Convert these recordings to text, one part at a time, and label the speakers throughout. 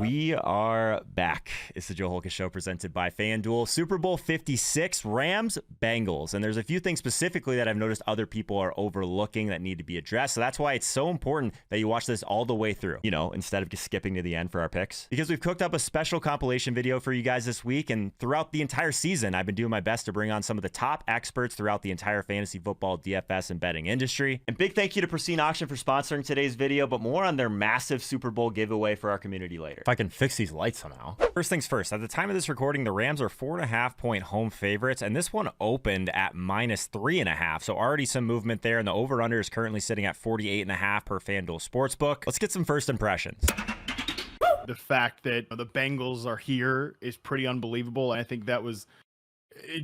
Speaker 1: We are back. It's the Joe Holka Show presented by FanDuel. Super Bowl 56, Rams, Bengals. And there's a few things specifically that I've noticed other people are overlooking that need to be addressed. So that's why it's so important that you watch this all the way through, you know, instead of just skipping to the end for our picks. Because we've cooked up a special compilation video for you guys this week. And throughout the entire season, I've been doing my best to bring on some of the top experts throughout the entire fantasy football, DFS, and betting industry. And big thank you to Pristine Auction for sponsoring today's video, but more on their massive Super Bowl giveaway for our community later. If I can fix these lights somehow. First things first, at the time of this recording, the Rams are 4.5-point home favorites, and this one opened at -3.5, so already some movement there, and the over-under is currently sitting at 48.5 per FanDuel Sportsbook. Let's get some first impressions.
Speaker 2: The fact that the Bengals are here is pretty unbelievable. I think that was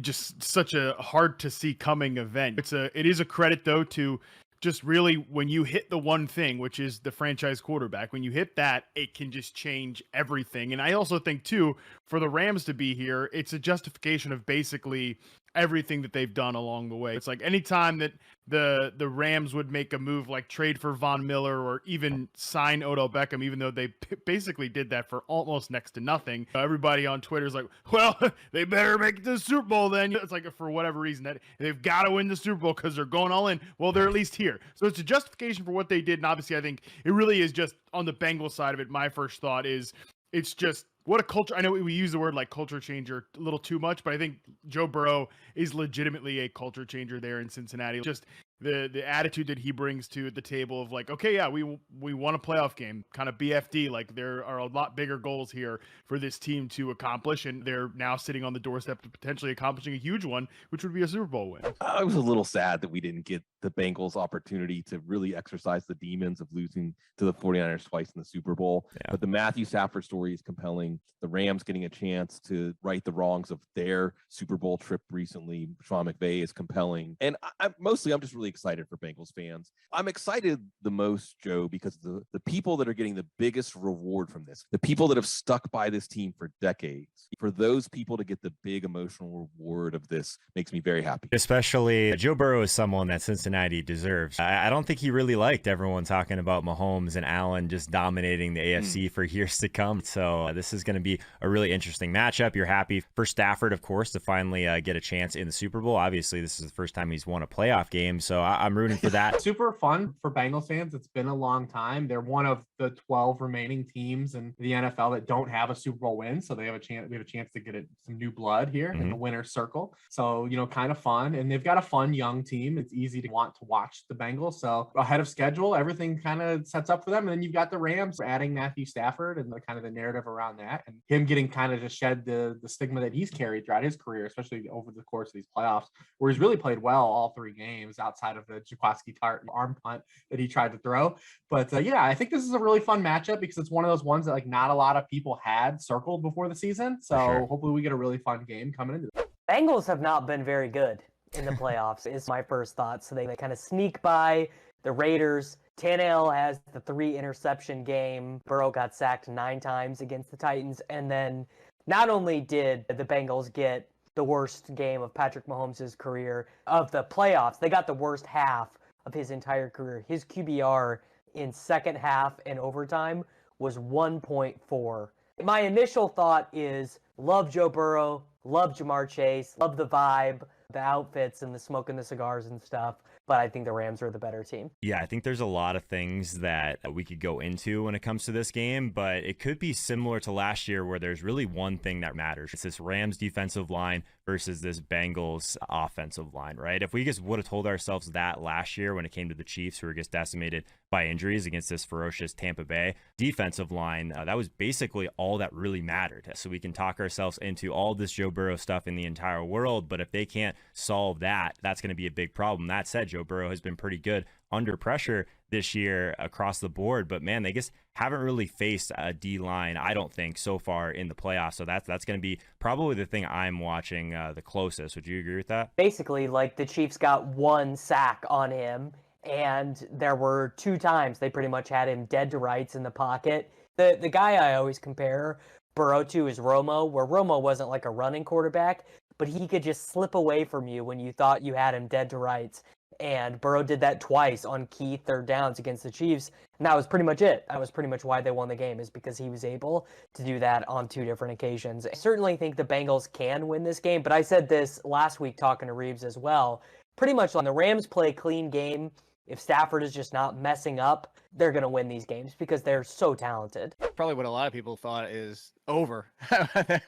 Speaker 2: just such a hard to see coming event. It is a credit though to just really when you hit the one thing, which is the franchise quarterback, when you hit that, it can just change everything. And I also think too, for the Rams to be here, it's a justification of basically everything that they've done along the way. It's like anytime that the Rams would make a move like trade for Von Miller or even sign Odell Beckham, even though they basically did that for almost next to nothing. Everybody on Twitter is like, well, they better make it to the Super Bowl then. It's like for whatever reason that they've got to win the Super Bowl because they're going all in. Well, they're at least here. So it's a justification for what they did. And obviously I think it really is just on the Bengals side of it. My first thought is it's just what a culture. I know we use the word like culture changer a little too much, but I think Joe Burrow is legitimately a culture changer there in Cincinnati. Just the attitude that he brings to the table of like, okay, yeah, we won a playoff game, kind of BFD. Like there are a lot bigger goals here for this team to accomplish, and they're now sitting on the doorstep to potentially accomplishing a huge one, which would be a Super Bowl win.
Speaker 3: I was a little sad that we didn't get the Bengals opportunity to really exercise the demons of losing to the 49ers twice in the Super Bowl. Yeah. But the Matthew Stafford story is compelling. The Rams getting a chance to right the wrongs of their Super Bowl trip recently, Sean McVay, is compelling. And I'm just really excited for Bengals fans. I'm excited the most, Joe, because the people that are getting the biggest reward from this, the people that have stuck by this team for decades, for those people to get the big emotional reward of this makes me very happy.
Speaker 1: Especially Joe Burrow is someone that Cincinnati deserves. I don't think he really liked everyone talking about Mahomes and Allen just dominating the AFC for years to come. So this is going to be a really interesting matchup. You're happy for Stafford, of course, to finally get a chance in the Super Bowl. Obviously, this is the first time he's won a playoff game, so I'm rooting for that.
Speaker 4: Super fun for Bengals fans. It's been a long time. They're one of the 12 remaining teams in the NFL that don't have a Super Bowl win, so they have a chance. We have a chance to get some new blood here in the winner's circle. So kind of fun, and they've got a fun young team. It's easy to want to watch the Bengals. So ahead of schedule, everything kind of sets up for them. And then you've got the Rams adding Matthew Stafford and the kind of the narrative around that, and him getting kind of to shed the stigma that he's carried throughout his career, especially over the course of these playoffs, where he's really played well all three games outside of the Jaquiski Tart arm punt that he tried to throw. But I think this is a really fun matchup because it's one of those ones that like not a lot of people had circled before the season. So hopefully we get a really fun game coming into this.
Speaker 5: Bengals have not been very good in the playoffs is my first thought. So they kind of sneak by the Raiders. Tannehill has the 3 interception game. Burrow got sacked 9 times against the Titans. And then not only did the Bengals get the worst game of Patrick Mahomes' career of the playoffs, they got the worst half of his entire career. His QBR in second half and overtime was 1.4. My initial thought is love Joe Burrow, love Jamar Chase, love the vibe, the outfits and the smoking the cigars and stuff. But I think the Rams are the better team.
Speaker 1: Yeah, I think there's a lot of things that we could go into when it comes to this game, but it could be similar to last year where there's really one thing that matters. It's this Rams defensive line versus this Bengals offensive line, right? If we just would have told ourselves that last year when it came to the Chiefs, who were just decimated by injuries against this ferocious Tampa Bay defensive line, that was basically all that really mattered. So we can talk ourselves into all this Joe Burrow stuff in the entire world, but if they can't solve that, that's going to be a big problem. That said, Joe Burrow has been pretty good under pressure this year across the board, but man, they just haven't really faced a D-line, I don't think, so far in the playoffs. So that's going to be probably the thing I'm watching the closest. Would you agree with that?
Speaker 5: Basically, like the Chiefs got 1 sack on him, and there were 2 times they pretty much had him dead to rights in the pocket. The guy I always compare Burrow to is Romo, where Romo wasn't like a running quarterback, but he could just slip away from you when you thought you had him dead to rights. And Burrow did that twice on key third downs against the Chiefs. And that was pretty much it. That was pretty much why they won the game, is because he was able to do that on 2 different occasions. I certainly think the Bengals can win this game, but I said this last week talking to Reeves as well. Pretty much when the Rams play clean game, if Stafford is just not messing up, they're going to win these games because they're so talented.
Speaker 6: Probably what a lot of people thought is over.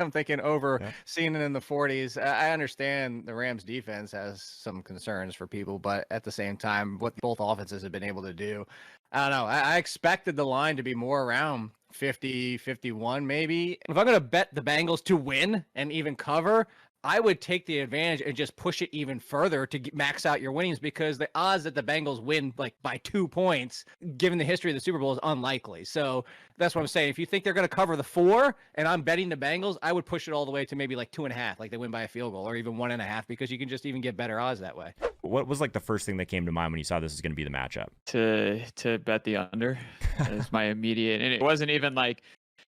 Speaker 6: I'm thinking over, seeing it in the 40s. I understand the Rams defense has some concerns for people, but at the same time, what both offenses have been able to do, I don't know. I expected the line to be more around 50, 51 maybe. If I'm going to bet the Bengals to win and even cover, I would take the advantage and just push it even further to max out your winnings, because the odds that the Bengals win like by 2 points, given the history of the Super Bowl, is unlikely. So that's what I'm saying. If you think they're going to cover the 4 and I'm betting the Bengals, I would push it all the way to maybe like 2.5, like they win by a field goal, or even 1.5, because you can just even get better odds that way.
Speaker 1: What was like the first thing that came to mind when you saw this was going to be the matchup?
Speaker 7: To bet the under. That is my immediate, and it wasn't even like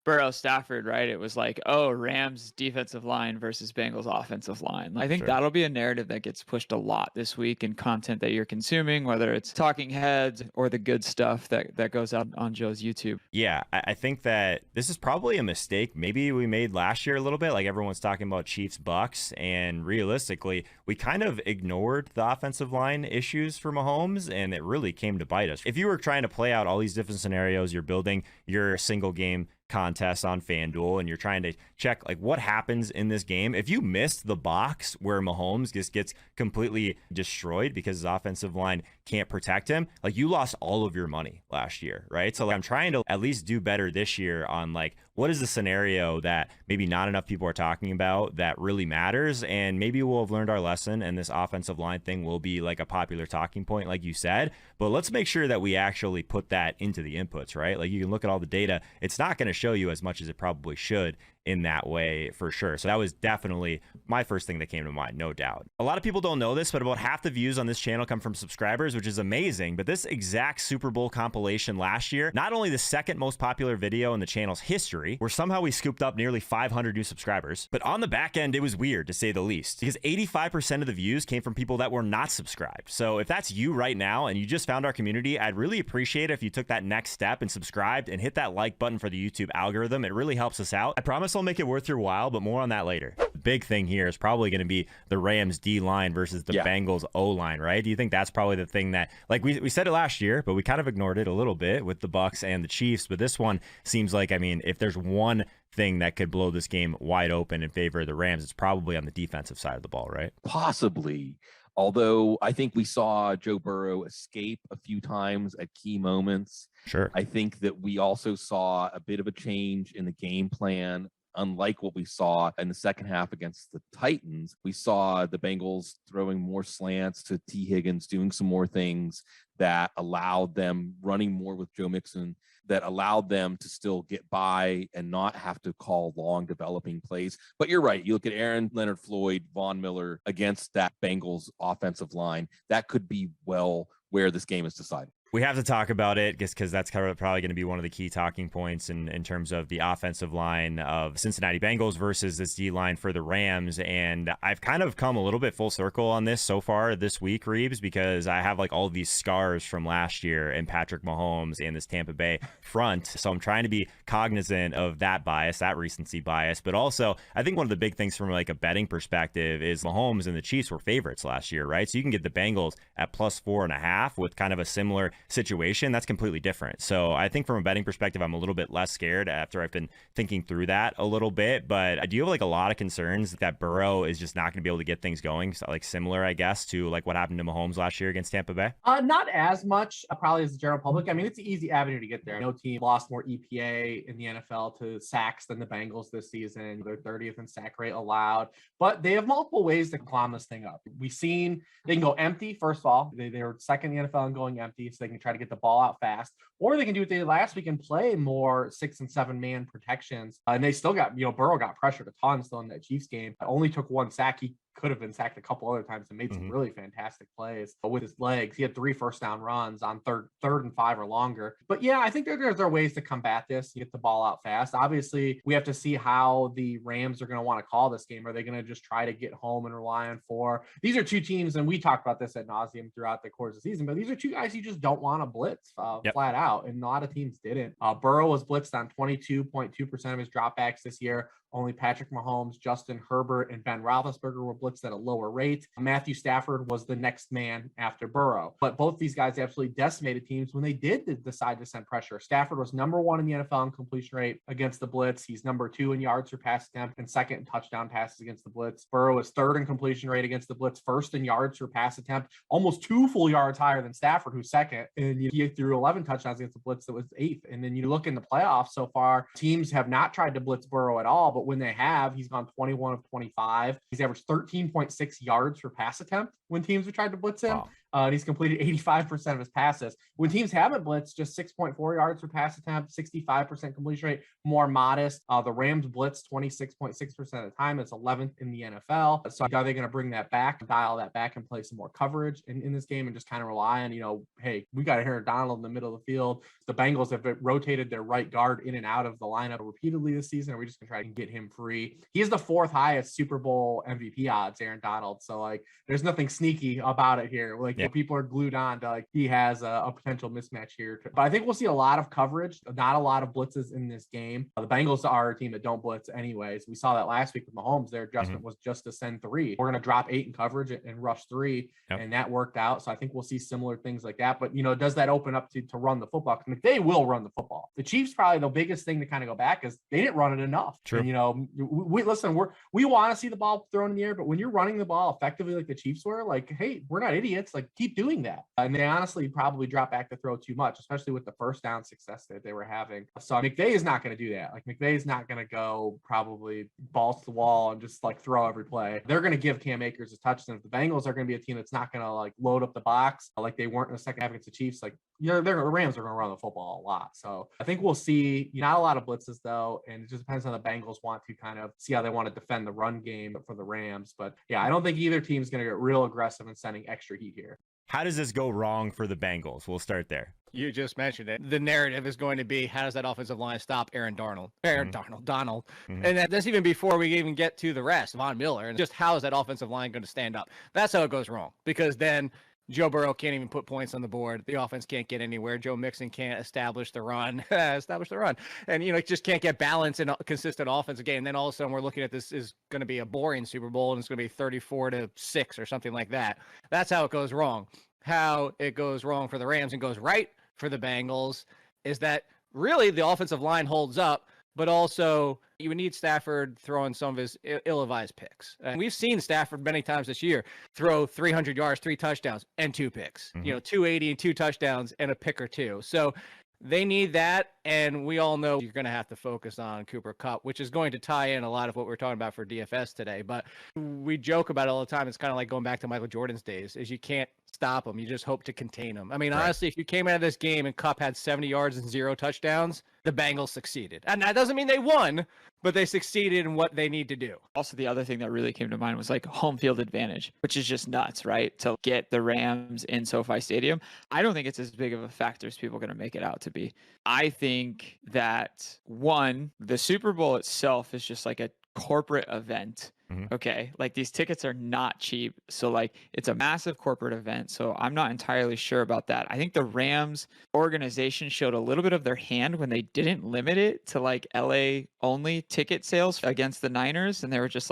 Speaker 7: Burrow Stafford, right? It was like, oh, Rams defensive line versus Bengals offensive line. I think that'll be a narrative that gets pushed a lot this week in content that you're consuming, whether it's talking heads or the good stuff that goes out on Joe's YouTube.
Speaker 1: Yeah, I think that this is probably a mistake maybe we made last year a little bit. Like everyone's talking about Chiefs Bucks, and realistically, we kind of ignored the offensive line issues for Mahomes, and it really came to bite us. If you were trying to play out all these different scenarios, you're building your single game contest on FanDuel and you're trying to check like what happens in this game. If you missed the box where Mahomes just gets completely destroyed because his offensive line can't protect him, like you lost all of your money last year, right? So I'm trying to at least do better this year on like what is the scenario that maybe not enough people are talking about that really matters, and maybe we'll have learned our lesson and this offensive line thing will be like a popular talking point like you said, but let's make sure that we actually put that into the inputs, right? Like you can look at all the data, it's not going to show you as much as it probably should in that way for sure. So that was definitely my first thing that came to mind, no doubt. A lot of people don't know this, but about half the views on this channel come from subscribers, which is amazing. But this exact Super Bowl compilation last year, not only the second most popular video in the channel's history, where somehow we scooped up nearly 500 new subscribers, but on the back end, it was weird to say the least, because 85% of the views came from people that were not subscribed. So if that's you right now and you just found our community, I'd really appreciate it if you took that next step and subscribed and hit that like button for the YouTube algorithm. It really helps us out. I promise I'll make it worth your while, but more on that later. The big thing here is probably going to be the Rams D line versus the Bengals O line, right? Do you think that's probably the thing that, like we said it last year, but we kind of ignored it a little bit with the Bucks and the Chiefs, but this one seems like, I mean, if there's one thing that could blow this game wide open in favor of the Rams, it's probably on the defensive side of the ball, right?
Speaker 3: Possibly. Although I think we saw Joe Burrow escape a few times at key moments.
Speaker 1: Sure.
Speaker 3: I think that we also saw a bit of a change in the game plan. Unlike what we saw in the second half against the Titans, we saw the Bengals throwing more slants to T. Higgins, doing some more things that allowed them running more with Joe Mixon, that allowed them to still get by and not have to call long developing plays. But you're right. You look at Aaron, Leonard Floyd, Von Miller against that Bengals offensive line. That could be well where this game is decided.
Speaker 1: We have to talk about it just because that's probably going to be one of the key talking points in terms of the offensive line of Cincinnati Bengals versus this D line for the Rams. And I've kind of come a little bit full circle on this so far this week, Reeves, because I have like all of these scars from last year and Patrick Mahomes and this Tampa Bay front. So I'm trying to be cognizant of that bias, that recency bias. But also, I think one of the big things from like a betting perspective is Mahomes and the Chiefs were favorites last year, right? So you can get the Bengals at +4.5 with kind of a similar situation. That's completely different. So I think from a betting perspective, I'm a little bit less scared after I've been thinking through that a little bit. But I do have like a lot of concerns that Burrow is just not going to be able to get things going. So like similar, I guess, to like what happened to Mahomes last year against Tampa Bay.
Speaker 4: Not as much probably as the general public. I mean, it's an easy avenue to get there. No team lost more EPA in the NFL to sacks than the Bengals this season. They're 30th in sack rate allowed, but they have multiple ways to climb this thing up. We've seen they can go empty. First of all, they were second in the NFL in going empty, so they can try to get the ball out fast, or they can do what they did last week and play more 6 and 7 man protections. And they still got, Burrow got pressured a ton still in that Chiefs game. Only took 1 sack. He could have been sacked a couple other times and made some really fantastic plays with his legs. He had 3 first down runs on third and 5 or longer. But yeah, I think there are ways to combat this. You get the ball out fast. Obviously, we have to see how the Rams are going to want to call this game. Are they going to just try to get home and rely on 4? These are 2 teams, and we talked about this ad nauseum throughout the course of the season, but these are 2 guys you just don't want to blitz flat out, and a lot of teams didn't. Burrow was blitzed on 22.2% of his dropbacks this year. Only Patrick Mahomes, Justin Herbert, and Ben Roethlisberger were blitzed at a lower rate. Matthew Stafford was the next man after Burrow. But both these guys absolutely decimated teams when they did decide to send pressure. Stafford was number 1 in the NFL in completion rate against the blitz. He's number 2 in yards per pass attempt and 2nd in touchdown passes against the blitz. Burrow is 3rd in completion rate against the blitz, 1st in yards per pass attempt, almost 2 full yards higher than Stafford, who's 2nd. And he threw 11 touchdowns against the blitz that was 8th. And then you look in the playoffs so far, teams have not tried to blitz Burrow at all, but when they have, he's gone 21 of 25. He's averaged 13.6 yards per pass attempt when teams have tried to blitz him.
Speaker 1: Wow.
Speaker 4: And he's completed 85% of his passes. When teams haven't blitzed, just 6.4 yards per pass attempt, 65% completion rate, more modest. The Rams blitz 26.6% of the time. It's 11th in the NFL. So are they going to bring that back, dial that back, and play some more coverage in this game and just kind of rely on, hey, we got Aaron Donald in the middle of the field. The Bengals have rotated their right guard in and out of the lineup repeatedly this season. Are we just going to try to get him free? He is the 4th highest Super Bowl MVP odds, Aaron Donald. So, there's nothing sneaky about it here. People are glued on to he has a potential mismatch here. But I think we'll see a lot of coverage, not a lot of blitzes in this game. The Bengals are a team that don't blitz anyways. We saw that last week with Mahomes. Their adjustment was just to send 3. We're going to drop 8 in coverage and rush 3, and that worked out. So I think we'll see similar things like that. But, does that open up to run the football? I mean, they will run the football. The Chiefs, probably the biggest thing to kind of go back is they didn't run it enough.
Speaker 1: True.
Speaker 4: And, we want to see the ball thrown in the air, but when you're running the ball effectively like the Chiefs were, hey, we're not idiots. Keep doing that. And they honestly probably drop back to throw too much, especially with the first down success that they were having. So McVay is not going to do that. McVay is not going to go probably balls to the wall and just throw every play. They're going to give Cam Akers a touchdown. The Bengals are going to be a team that's not going to load up the box like they weren't in the second half against the Chiefs. The Rams are going to run the football a lot. So I think we'll see not a lot of blitzes though, and it just depends on the Bengals want to kind of see how they want to defend the run game for the Rams. But yeah, I don't think either team is going to get real aggressive and sending extra heat here.
Speaker 1: How does this go wrong for the Bengals? We'll start there.
Speaker 6: You just mentioned it. The narrative is going to be, how does that offensive line stop Donald. And that's even before we even get to the rest, Von Miller, and just how is that offensive line going to stand up? That's how it goes wrong, because then Joe Burrow can't even put points on the board. The offense can't get anywhere. Joe Mixon can't establish the run. And, just can't get balance in a consistent offensive game. And then all of a sudden we're looking at this is going to be a boring Super Bowl, and it's going to be 34-6 or something like that. That's how it goes wrong. How it goes wrong for the Rams and goes right for the Bengals is that really the offensive line holds up, but also you would need Stafford throwing some of his ill-advised picks. And we've seen Stafford many times this year throw 300 yards, 3 touchdowns, and 2 picks. 280 and 2 touchdowns and a pick or 2. So they need that, and we all know you're going to have to focus on Cooper Kupp, which is going to tie in a lot of what we're talking about for DFS today. But we joke about it all the time. It's kind of like going back to Michael Jordan's days, is you can't stop him. You just hope to contain him. I mean, honestly, if you came out of this game and Kupp had 70 yards and 0 touchdowns, the Bengals succeeded. And that doesn't mean they won, but they succeeded in what they need to do.
Speaker 7: Also, the other thing that really came to mind was home field advantage, which is just nuts, right? To get the Rams in SoFi Stadium. I don't think it's as big of a factor as people are going to make it out to be. I think that, one, the Super Bowl itself is just a corporate event. Okay, these tickets are not cheap, so it's a massive corporate event, so I'm not entirely sure about that. I think the Rams organization showed a little bit of their hand when they didn't limit it to LA only ticket sales against the Niners, and they were just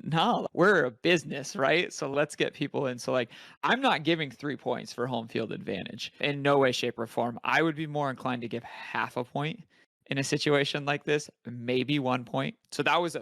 Speaker 7: no, we're a business, right? So let's get people in. So I'm not giving 3 points for home field advantage in no way, shape, or form. I would be more inclined to give half a point in a situation like this, maybe 1 point. So that was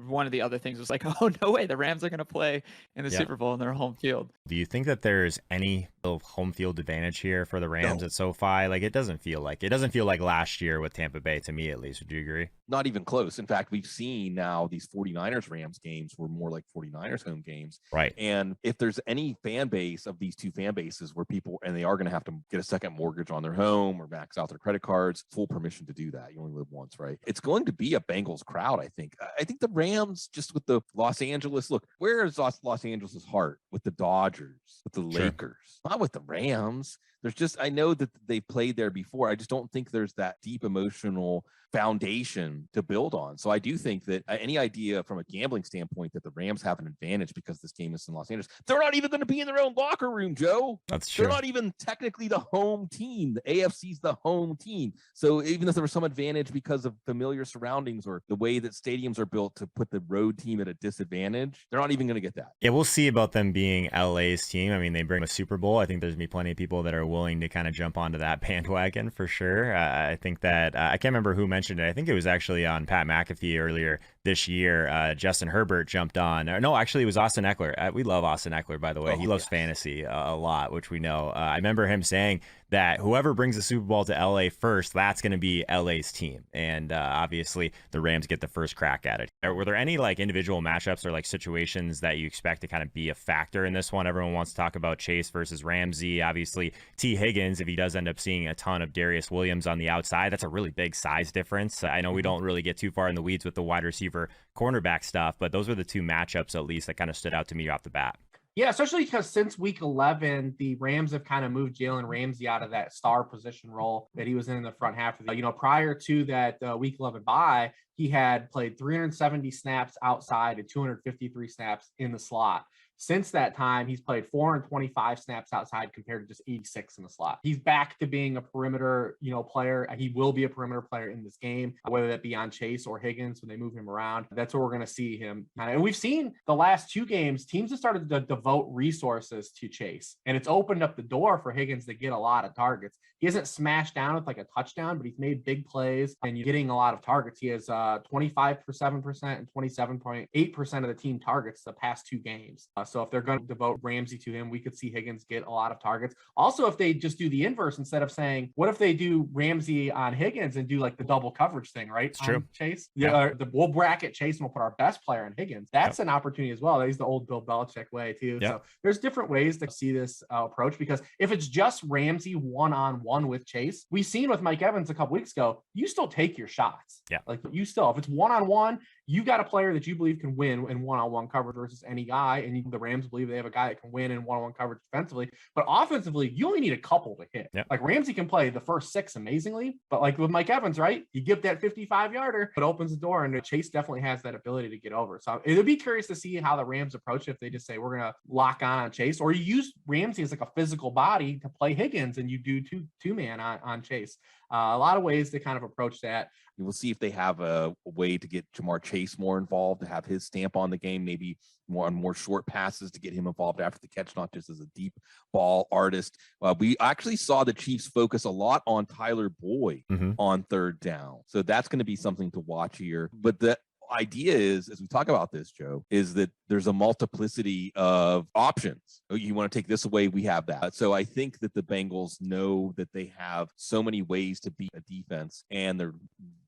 Speaker 7: one of the other things was oh, no way, the Rams are going to play in the Super Bowl in their home field.
Speaker 1: Do you think that there's any home field advantage here for the Rams at SoFi? It doesn't feel like last year with Tampa Bay, to me at least. Would you agree?
Speaker 3: Not even close. In fact, we've seen now these 49ers Rams games were more like 49ers home games.
Speaker 1: Right.
Speaker 3: And if there's any fan base of these two fan bases where people, and they are going to have to get a second mortgage on their home or max out their credit cards, full permission to do that. You only live once, right? It's going to be a Bengals crowd, I think. I think the Rams, just with the Los Angeles, look, where is Los Angeles' heart? With the Dodgers, with the Lakers, not with the Rams. There's just, I know that they've played there before. I just don't think there's that deep emotional foundation to build on. So I do think that any idea from a gambling standpoint that the Rams have an advantage because this game is in Los Angeles, they're not even going to be in their own locker room, Joe.
Speaker 1: That's true.
Speaker 3: They're not even technically the home team. The AFC's the home team. So even if there was some advantage because of familiar surroundings or the way that stadiums are built to put the road team at a disadvantage, they're not even going to get that.
Speaker 1: Yeah, we'll see about them being LA's team. I mean, they bring a Super Bowl. I think there's going to be plenty of people that are willing to kind of jump onto that bandwagon for sure. I think that I can't remember who mentioned it. I think it was actually on Pat McAfee earlier this year. Justin Herbert jumped on. No, actually, it was Austin Eckler. We love Austin Eckler, by the way. He loves fantasy a lot, which we know. I remember him saying that whoever brings the Super Bowl to LA first, that's going to be LA's team. And obviously, the Rams get the first crack at it. Were there any like individual matchups or like situations that you expect to kind of be a factor in this one? Everyone wants to talk about Chase versus Ramsey. Obviously, T. Higgins, if he does end up seeing a ton of Darius Williams on the outside, that's a really big size difference. I know we don't really get too far in the weeds with the wide receiver cornerback stuff, but those were the two matchups at least that kind of stood out to me off the bat.
Speaker 4: Yeah, especially because since week 11, the Rams have kind of moved Jaylen Ramsey out of that star position role that he was in the front half of the, prior to that week 11 bye, he had played 370 snaps outside and 253 snaps in the slot. Since that time, he's played 425 snaps outside compared to just 86 in the slot. He's back to being a perimeter, player. He will be a perimeter player in this game, whether that be on Chase or Higgins when they move him around. That's where we're going to see him. And we've seen the last two games, teams have started to devote resources to Chase, and it's opened up the door for Higgins to get a lot of targets. He hasn't smashed down with like a touchdown, but he's made big plays and you're getting a lot of targets. He has 25.7% and 27.8% of the team targets the past two games. So if they're going to devote Ramsey to him, we could see Higgins get a lot of targets. Also, if they just do the inverse, instead of saying, what if they do Ramsey on Higgins and do like the double coverage thing, right?
Speaker 1: It's true.
Speaker 4: Chase. Yeah. We'll bracket Chase and we'll put our best player on Higgins. That's an opportunity as well. He's the old Bill Belichick way too. So there's different ways to see this approach, because if it's just Ramsey one-on-one with Chase, we've seen with Mike Evans a couple weeks ago, you still take your shots.
Speaker 1: Yeah.
Speaker 4: Like you still, if it's one-on-one, you got a player that you believe can win in one-on-one coverage versus any guy, and the Rams believe they have a guy that can win in one-on-one coverage defensively. But offensively, you only need a couple to hit.
Speaker 1: Yep.
Speaker 4: Like Ramsey can play the first six amazingly, but like with Mike Evans, right? You give that 55-yarder, it opens the door, and Chase definitely has that ability to get over. So it'll be curious to see how the Rams approach it, if they just say, we're going to lock on Chase, or you use Ramsey as like a physical body to play Higgins, and you do two-man on Chase. A lot of ways to kind of approach that.
Speaker 3: We'll see if they have a way to get Jamar Chase more involved, to have his stamp on the game, maybe more short passes to get him involved after the catch, not just as a deep ball artist. We actually saw the Chiefs focus a lot on Tyler Boyd on third down. So that's going to be something to watch here. But the idea is, as we talk about this, Joe, is that there's a multiplicity of options. You want to take this away, we have that. So I think that the Bengals know that they have so many ways to beat a defense, and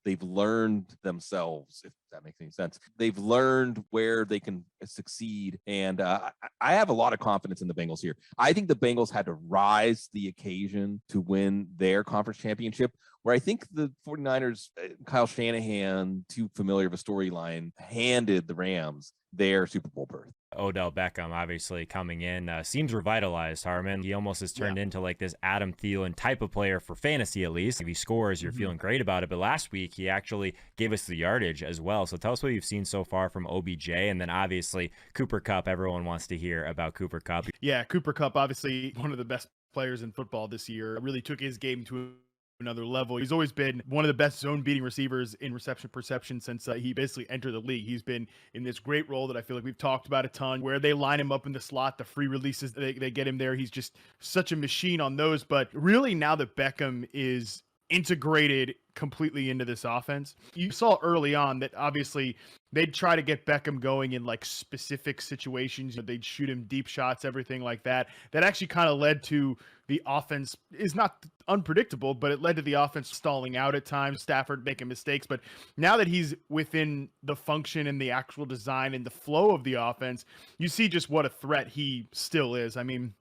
Speaker 3: they've learned themselves, if that makes any sense. They've learned where they can succeed. And I have a lot of confidence in the Bengals here. I think the Bengals had to rise to the occasion to win their conference championship, where I think the 49ers, Kyle Shanahan, too familiar of a storyline, handed the Rams their Super Bowl berth.
Speaker 1: Odell Beckham obviously coming in seems revitalized, Harmon. He almost has turned into like this Adam Thielen type of player for fantasy, at least. If he scores, you're feeling great about it. But last week, he actually gave us the yardage as well. So tell us what you've seen so far from OBJ. And then obviously Cooper Kupp. Everyone wants to hear about Cooper Kupp.
Speaker 2: Yeah, Cooper Kupp, obviously one of the best players in football this year. Really took his game to another level. He's always been one of the best zone beating receivers in reception perception since he basically entered the league. He's been in this great role that I feel like we've talked about a ton, where they line him up in the slot, the free releases, they get him there. He's just such a machine on those. But really, now that Beckham is integrated completely into this offense, you saw early on that obviously they'd try to get Beckham going in like specific situations. They'd shoot him deep shots, everything like that. That actually kind of led to the offense is not unpredictable, but it led to the offense stalling out at times, Stafford making mistakes. But now that he's within the function and the actual design and the flow of the offense, you see just what a threat he still is. I mean,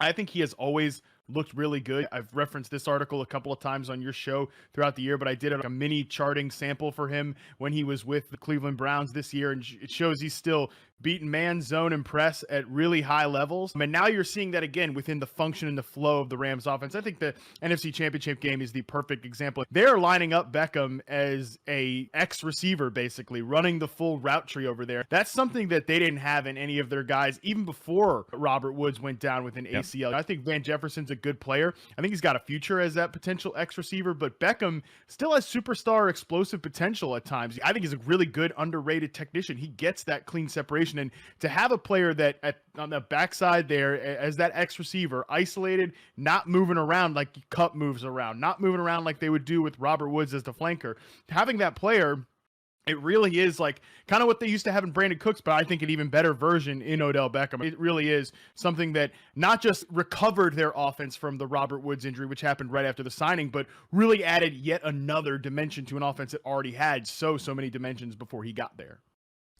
Speaker 2: I think he has always looked really good. I've referenced this article a couple of times on your show throughout the year, but I did a mini charting sample for him when he was with the Cleveland Browns this year, and it shows he's still beating man, zone, and press at really high levels. And now you're seeing that again within the function and the flow of the Rams offense. I think the NFC Championship game is the perfect example. They're lining up Beckham as a X receiver, basically running the full route tree over there. That's something that they didn't have in any of their guys, even before Robert Woods went down with an ACL. I think Van Jefferson's a good player. I think he's got a future as that potential X receiver, but Beckham still has superstar explosive potential at times. I think he's a really good, underrated technician. He gets that clean separation, and to have a player that on the backside there as that X receiver, isolated, not moving around like Kupp moves around, not moving around like they would do with Robert Woods as the flanker, having that player, it really is like kind of what they used to have in Brandon Cooks, but I think an even better version in Odell Beckham. It really is something that not just recovered their offense from the Robert Woods injury, which happened right after the signing, but really added yet another dimension to an offense that already had so many dimensions before he got there.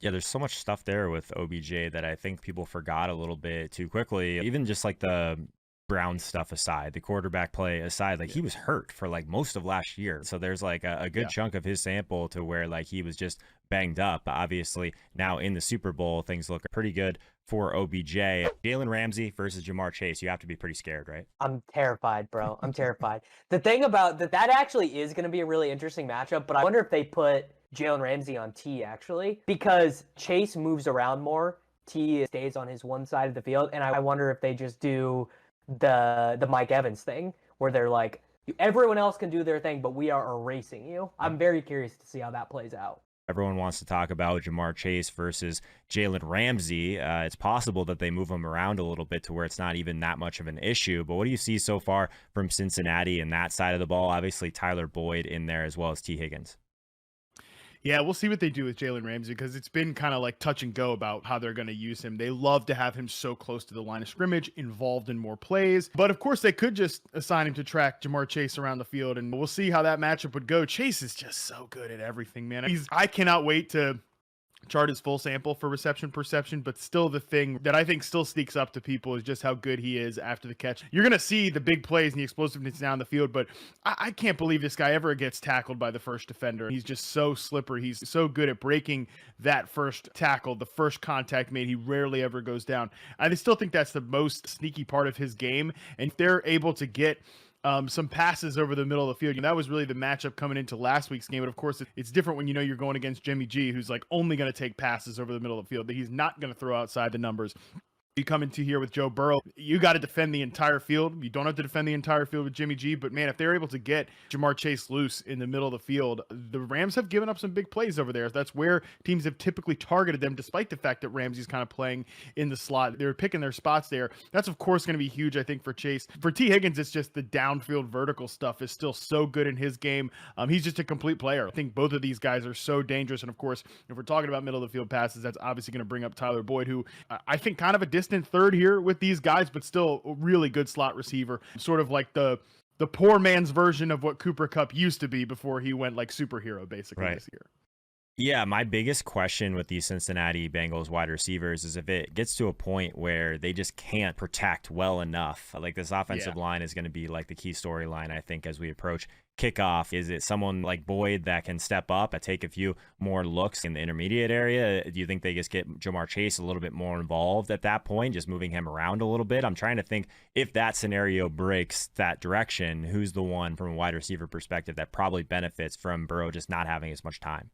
Speaker 1: Yeah, there's so much stuff there with OBJ that I think people forgot a little bit too quickly. Even just like the Brown stuff aside, the quarterback play aside, like he was hurt for like most of last year. So there's like a good chunk of his sample to where like he was just banged up. Obviously now in the Super Bowl, things look pretty good for OBJ. Jaylen Ramsey versus Jamar Chase. You have to be pretty scared, right?
Speaker 5: I'm terrified, bro. I'm terrified. The thing about that actually is going to be a really interesting matchup, but I wonder if they put Jaylen Ramsey on T actually, because Chase moves around more. T stays on his one side of the field, and I wonder if they just do the Mike Evans thing where they're like, everyone else can do their thing, but we are erasing you. I'm very curious to see how that plays out.
Speaker 1: Everyone wants to talk about Jamar Chase versus Jaylen Ramsey. It's possible that they move him around a little bit to where it's not even that much of an issue. But what do you see so far from Cincinnati and that side of the ball? Obviously, Tyler Boyd in there as well as T. Higgins.
Speaker 2: Yeah, we'll see what they do with Jaylen Ramsey, because it's been kind of like touch and go about how they're going to use him. They love to have him so close to the line of scrimmage, involved in more plays. But of course, they could just assign him to track Jamar Chase around the field, and we'll see how that matchup would go. Chase is just so good at everything, man. I cannot wait to chart his full sample for reception perception, but still the thing that I think still sneaks up to people is just how good he is after the catch. You're going to see the big plays and the explosiveness down the field, but I can't believe this guy ever gets tackled by the first defender. He's just so slippery. He's so good at breaking that first tackle, the first contact made. He rarely ever goes down. I still think that's the most sneaky part of his game, and if they're able to get some passes over the middle of the field. And that was really the matchup coming into last week's game. But of course, it's different when you know you're going against Jimmy G, who's like only going to take passes over the middle of the field, that he's not going to throw outside the numbers. You come into here with Joe Burrow, you got to defend the entire field. You don't have to defend the entire field with Jimmy G, but man, if they're able to get Jamar Chase loose in the middle of the field, the Rams have given up some big plays over there. That's where teams have typically targeted them, despite the fact that Ramsey's kind of playing in the slot. They're picking their spots there. That's, of course, going to be huge, I think, for Chase. For T. Higgins, it's just the downfield vertical stuff is still so good in his game. He's just a complete player. I think both of these guys are so dangerous. And, of course, if we're talking about middle of the field passes, that's obviously going to bring up Tyler Boyd, who I think kind of a distant third here with these guys, but still a really good slot receiver, sort of like the poor man's version of what Cooper Kupp used to be before he went like superhero basically this year.
Speaker 1: Yeah, my biggest question with these Cincinnati Bengals wide receivers is if it gets to a point where they just can't protect well enough. Like this offensive line is going to be like the key storyline, I think, as we approach kickoff. Is it someone like Boyd that can step up and take a few more looks in the intermediate area? Do you think they just get Jamar Chase a little bit more involved at that point, just moving him around a little bit? I'm trying to think if that scenario breaks that direction, who's the one from a wide receiver perspective that probably benefits from Burrow just not having as much time?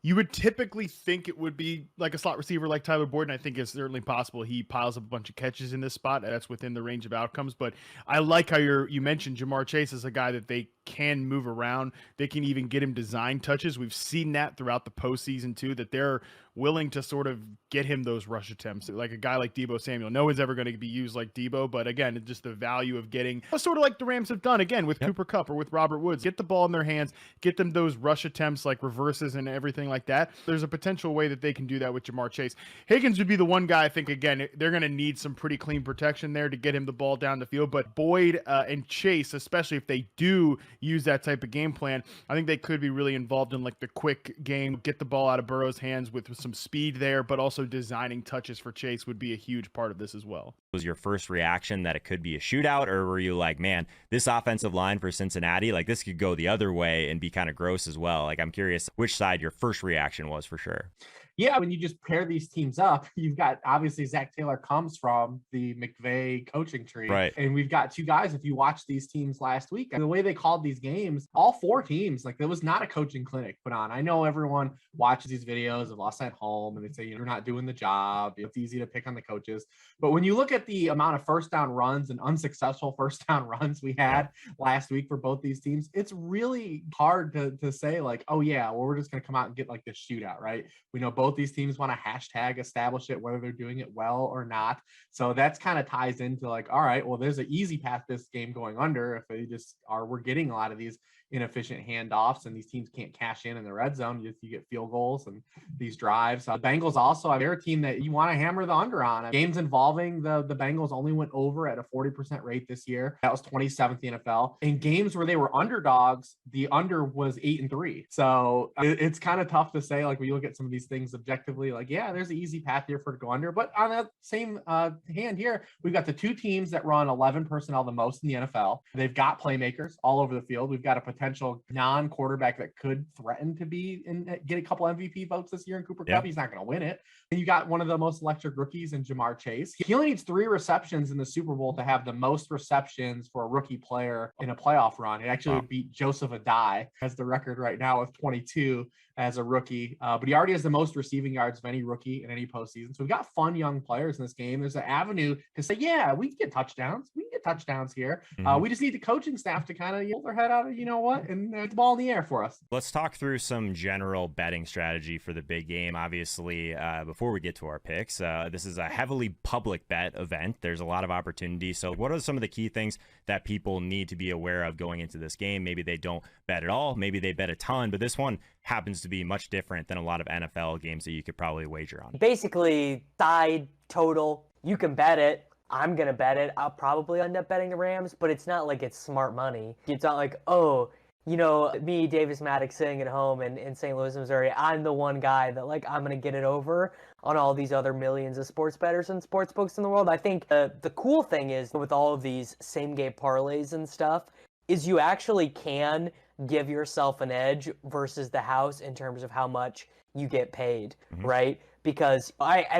Speaker 2: You would typically think it would be like a slot receiver like Tyler Boyd, and I think it's certainly possible he piles up a bunch of catches in this spot. That's within the range of outcomes. But I like how you mentioned Jamar Chase as a guy that they can move around. They can even get him design touches. We've seen that throughout the postseason too, that they're willing to sort of get him those rush attempts. Like a guy like Deebo Samuel. No one's ever going to be used like Deebo, but again, it's just the value of getting sort of like the Rams have done again with Cooper Kupp or with Robert Woods. Get the ball in their hands, get them those rush attempts like reverses and everything like that. There's a potential way that they can do that with Jamar Chase. Higgins would be the one guy I think, again, they're going to need some pretty clean protection there to get him the ball down the field. But Boyd and Chase, especially if they do use that type of game plan, I think they could be really involved in like the quick game, get the ball out of Burrow's hands with some some speed there, but also designing touches for Chase would be a huge part of this as well.
Speaker 1: Was your first reaction that it could be a shootout, or were you like, man, this offensive line for Cincinnati, like this could go the other way and be kind of gross as well? Like, I'm curious which side your first reaction was for sure.
Speaker 4: Yeah, when you just pair these teams up, you've got obviously Zach Taylor comes from the McVay coaching tree.
Speaker 1: Right.
Speaker 4: And we've got two guys, if you watch these teams last week, and the way they called these games, all four teams, like there was not a coaching clinic put on. I know everyone watches these videos of us at home and they say, you're not doing the job. It's easy to pick on the coaches. But when you look at the amount of first down runs and unsuccessful first down runs we had last week for both these teams, it's really hard to say like, oh yeah, well, we're just going to come out and get like this shootout, right? We know both these teams want to hashtag establish it, whether they're doing it well or not. So that's kind of ties into like, all right, well, there's an easy path this game going under if they just are, we're getting a lot of these inefficient handoffs and these teams can't cash in the red zone. You get field goals and these drives. The Bengals also, they're a team that you want to hammer the under on. Games involving the Bengals only went over at a 40% rate this year. That was 27th in the NFL. In games where they were underdogs, the under was 8-3. So it's kind of tough to say, like when you look at some of these things objectively, like, yeah, there's an easy path here for it to go under. But on that same hand here, we've got the two teams that run 11 personnel the most in the NFL. They've got playmakers all over the field. We've got a potential non-quarterback that could threaten to be and get a couple MVP votes this year in Cooper Kupp. He's not going to win it. And you got one of the most electric rookies in Jamar Chase. He only needs 3 receptions in the Super Bowl to have the most receptions for a rookie player in a playoff run. It actually would beat Joseph Adai as the record right now with 22 as a rookie. But he already has the most receiving yards of any rookie in any postseason. So we've got fun young players in this game. There's an avenue to say, yeah, we can get touchdowns. We can get touchdowns here. We just need the coaching staff to kind of hold their head out of, you know what, and the ball in the air for us.
Speaker 1: Let's talk through some general betting strategy for the big game. Obviously, before we get to our picks, this is a heavily public bet event. There's a lot of opportunity. So what are some of the key things that people need to be aware of going into this game? Maybe they don't bet at all. Maybe they bet a ton, but this one happens to be much different than a lot of NFL games that you could probably wager on.
Speaker 5: Basically, side total, you can bet it. I'm going to bet it. I'll probably end up betting the Rams, but it's not like it's smart money. It's not like, oh, you know, me, Davis Maddox, sitting at home in St. Louis, Missouri, I'm the one guy that, like, I'm going to get it over on all these other millions of sports bettors and sports books in the world. I think the cool thing is with all of these same-game parlays and stuff is you actually can give yourself an edge versus the house in terms of how much you get paid, right? Because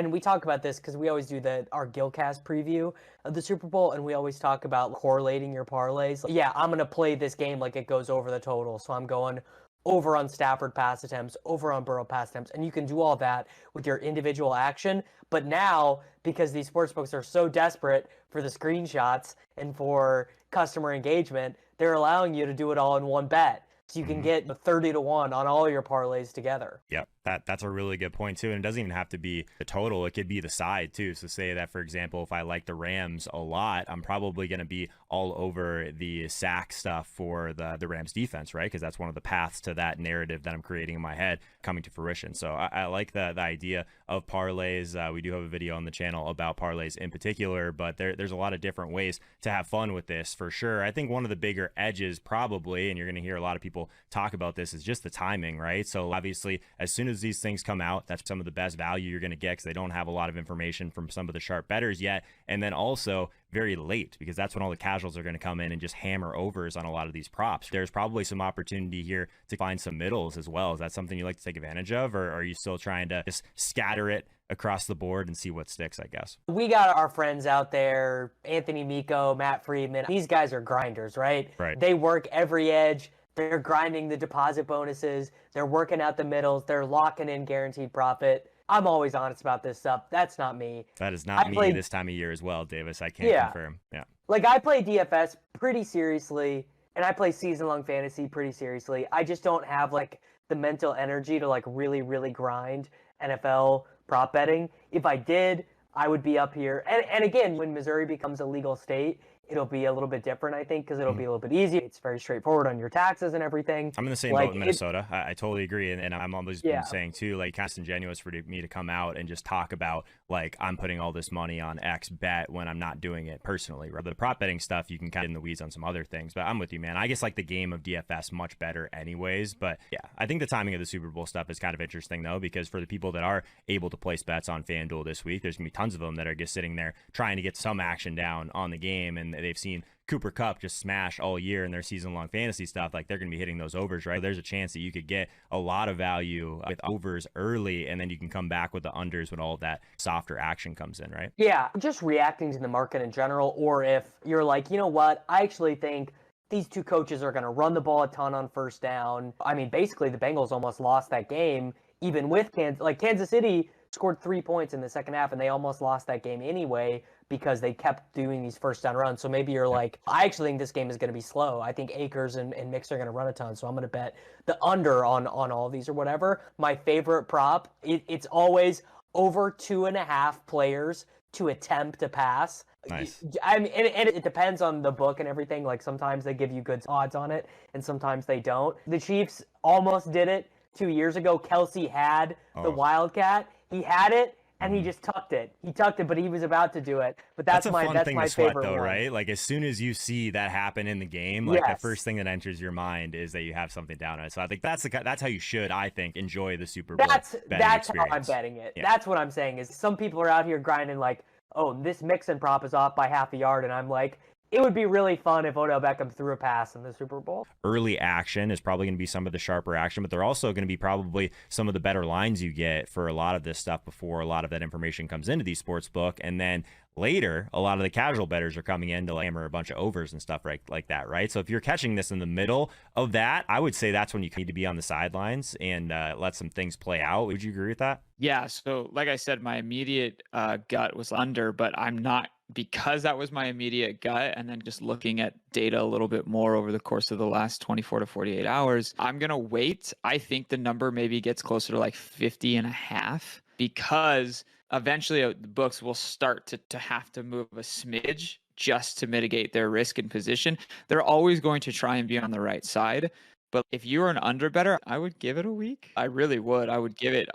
Speaker 5: we talk about this because we always do our Gilcast preview of the Super Bowl, and we always talk about correlating your parlays. Like, yeah, I'm going to play this game like it goes over the total, so I'm going over on Stafford pass attempts, over on Burrow pass attempts, and you can do all that with your individual action. But now, because these sportsbooks are so desperate for the screenshots and for customer engagement, they're allowing you to do it all in one bet. So you can get 30-1 on all your parlays together.
Speaker 1: Yep, that's a really good point too. And it doesn't even have to be the total. It could be the side too. So say that, for example, if I like the Rams a lot, I'm probably going to be all over the sack stuff for the Rams defense, right? Because that's one of the paths to that narrative that I'm creating in my head coming to fruition. So I like the idea of parlays. We do have a video on the channel about parlays in particular, but there's a lot of different ways to have fun with this for sure. I think one of the bigger edges probably, and you're going to hear a lot of people talk about this, is just the timing, right? So obviously, as soon as these things come out, that's some of the best value you're going to get because they don't have a lot of information from some of the sharp bettors yet. And then also very late, because that's when all the casuals are going to come in and just hammer overs on a lot of these props. There's probably some opportunity here to find some middles as well. Is that something you like to take advantage of, or are you still trying to just scatter it across the board and see what sticks, I guess?
Speaker 5: We got our friends out there, Anthony Miko, Matt Friedman. These guys are grinders, right? They work every edge. They're grinding the deposit bonuses. They're working out the middles. They're locking in guaranteed profit. I'm always honest about this stuff. That's not me.
Speaker 1: That is not me this time of year as well, Davis. I can't confirm. Yeah.
Speaker 5: Like, I play DFS pretty seriously, and I play season-long fantasy pretty seriously. I just don't have, like, the mental energy to, like, really, really grind NFL prop betting. If I did, I would be up here. And again, when Missouri becomes a legal state, it'll be a little bit different, I think, because it'll be a little bit easier. It's very straightforward on your taxes and everything.
Speaker 1: I'm in the same boat in Minnesota. I totally agree. And I'm always been saying too, like, kind of disingenuous for me to come out and just talk about, like, I'm putting all this money on X bet when I'm not doing it personally. Right? The prop betting stuff, you can kind of in the weeds on some other things. But I'm with you, man. I guess like the game of DFS much better anyways. But yeah, I think the timing of the Super Bowl stuff is kind of interesting, though, because for the people that are able to place bets on FanDuel this week, there's going to be tons of them that are just sitting there trying to get some action down on the game. And they've seen Cooper Kupp just smash all year in their season-long fantasy stuff. Like, they're going to be hitting those overs, right? There's a chance that you could get a lot of value with overs early, and then you can come back with the unders when all of that softer action comes in, right?
Speaker 5: Yeah, just reacting to the market in general, or if you're like, you know what, I actually think these two coaches are going to run the ball a ton on first down. I mean, basically, the Bengals almost lost that game, even with Kansas City scored 3 points in the second half, and they almost lost that game anyway because they kept doing these first down runs. So maybe you're like, I actually think this game is going to be slow. I think Akers and Mix are going to run a ton, so I'm going to bet the under on all of these or whatever. My favorite prop, it's always over 2.5 players to attempt a pass.
Speaker 1: Nice.
Speaker 5: I mean, and it depends on the book and everything. Like, sometimes they give you good odds on it, and sometimes they don't. The Chiefs almost did it 2 years ago. Kelsey had the Wildcat. He had it, and he just tucked it. He tucked it, but he was about to do it. But that's my favorite
Speaker 1: though,
Speaker 5: one.
Speaker 1: right? Like, as soon as you see that happen in the game, like, the first thing that enters your mind is that you have something down on it. So I think that's how you should, I think, enjoy the Super Bowl.
Speaker 5: That's
Speaker 1: experience.
Speaker 5: how I'm betting it.
Speaker 1: Yeah.
Speaker 5: That's what I'm saying is some people are out here grinding like, oh, this Mixon prop is off by half a yard, and I'm like, it would be really fun if Odell Beckham threw a pass in the Super Bowl.
Speaker 1: Early action is probably going to be some of the sharper action, but they're also going to be probably some of the better lines you get for a lot of this stuff before a lot of that information comes into these sports book. And then later, a lot of the casual bettors are coming in to hammer a bunch of overs and stuff like that, right? So if you're catching this in the middle of that, I would say that's when you need to be on the sidelines and let some things play out. Would you agree with that?
Speaker 7: Yeah. So like I said, my immediate gut was under, but I'm not, because that was my immediate gut, and then just looking at data a little bit more over the course of the last 24 to 48 hours, I'm going to wait. I think the number maybe gets closer to like 50.5, because eventually the books will start to have to move a smidge just to mitigate their risk and position. They're always going to try and be on the right side. But if you were an under better, I would give it a week. I really would. I would give it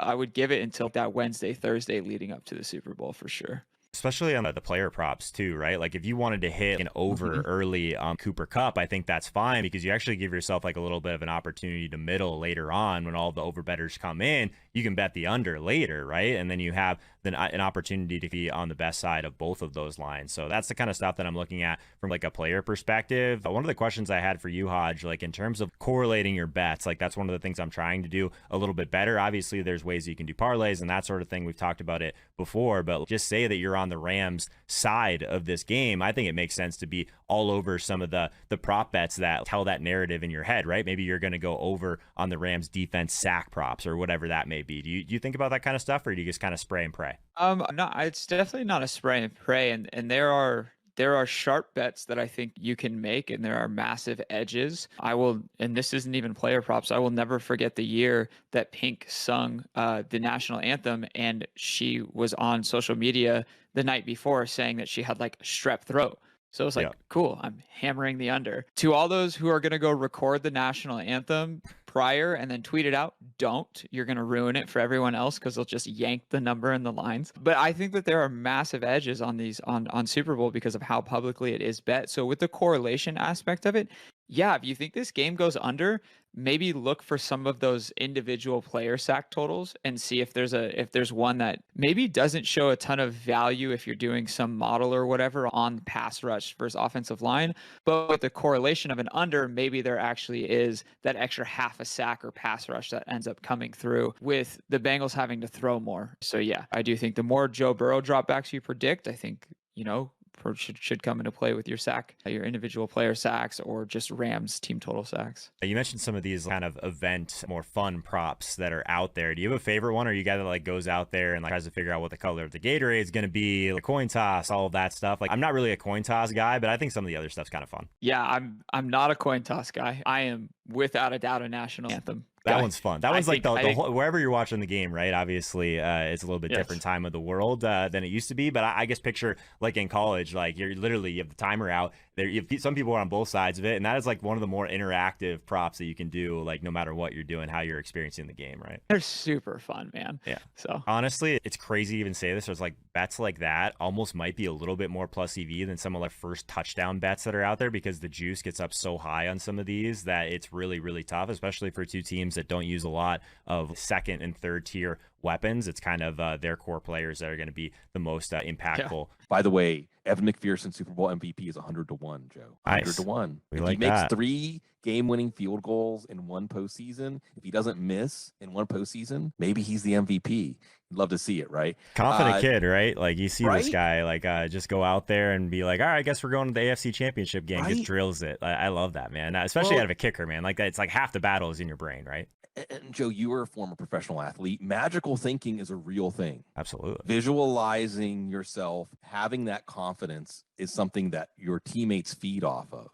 Speaker 7: until that Wednesday, Thursday leading up to the Super Bowl for sure.
Speaker 1: Especially on the player props too, right? Like, if you wanted to hit an over early on Cooper Kupp, I think that's fine, because you actually give yourself like a little bit of an opportunity to middle later on when all the over bettors come in. You can bet the under later, right? And then you have an opportunity to be on the best side of both of those lines. So that's the kind of stuff that I'm looking at from like a player perspective. One of the questions I had for you, Hodge, like in terms of correlating your bets, like that's one of the things I'm trying to do a little bit better. Obviously, there's ways you can do parlays and that sort of thing. We've talked about it before, but just say that you're on the Rams side of this game. I think it makes sense to be all over some of the prop bets that tell that narrative in your head, right? Maybe you're going to go over on the Rams defense sack props or whatever that may be. Do you think about that kind of stuff, or do you just kind of spray and pray?
Speaker 7: No, it's definitely not a spray and pray, and there are sharp bets that I think you can make, and there are massive edges. And this isn't even player props, I will never forget the year that Pink sung the national anthem, and she was on social media the night before saying that she had like strep throat. So it was like, cool, I'm hammering the under. To all those who are going to go record the national anthem prior and then tweet it out, don't. You're going to ruin it for everyone else because they'll just yank the number and the lines. But I think that there are massive edges on these on Super Bowl because of how publicly it is bet. So with the correlation aspect of it, yeah, if you think this game goes under, maybe look for some of those individual player sack totals and see if there's one that maybe doesn't show a ton of value if you're doing some model or whatever on pass rush versus offensive line. But with the correlation of an under, maybe there actually is that extra half a sack or pass rush that ends up coming through with the Bengals having to throw more. So yeah, I do think the more Joe Burrow dropbacks you predict, I think, should come into play with your sack, your individual player sacks, or just Rams team total sacks.
Speaker 1: You mentioned some of these kind of event, more fun props that are out there. Do you have a favorite one, or you guy that like goes out there and like tries to figure out what the color of the Gatorade is going to be, like coin toss, all of that stuff? Like, I'm not really a coin toss guy, but I think some of the other stuff's kind of fun.
Speaker 7: Yeah, I'm not a coin toss guy. I am without a doubt a national anthem
Speaker 1: That one's fun. That one's like the
Speaker 7: think,
Speaker 1: whole, wherever you're watching the game, right? Obviously, it's a little bit different time of the world than it used to be. But I guess picture like in college, like you have the timer out. Some people are on both sides of it, and that is like one of the more interactive props that you can do, like no matter what you're doing, how you're experiencing the game, right?
Speaker 7: They're super fun, man.
Speaker 1: Yeah.
Speaker 7: So
Speaker 1: honestly, it's crazy to even say this. There's like bets like that almost might be a little bit more plus EV than some of the first touchdown bets that are out there, because the juice gets up so high on some of these that it's really, really tough, especially for two teams that don't use a lot of second and third tier weapons. It's kind of their core players that are going to be the most impactful.
Speaker 3: Yeah. By the way, Evan McPherson Super Bowl MVP is 100-1, Joe. 100-1. If he makes 3 game-winning field goals in one postseason, if he doesn't miss in one postseason, maybe he's the MVP. Love to see it, right?
Speaker 1: Confident kid, right? Like you see this guy, like just go out there and be like, all right, I guess we're going to the AFC Championship game. Just drills it. I love that, man. Especially out of a kicker, man. Like it's like half the battle is in your brain, right?
Speaker 3: And Joe, you were a former professional athlete. Magical thinking is a real thing.
Speaker 1: Absolutely.
Speaker 3: Visualizing yourself, having that confidence is something that your teammates feed off of.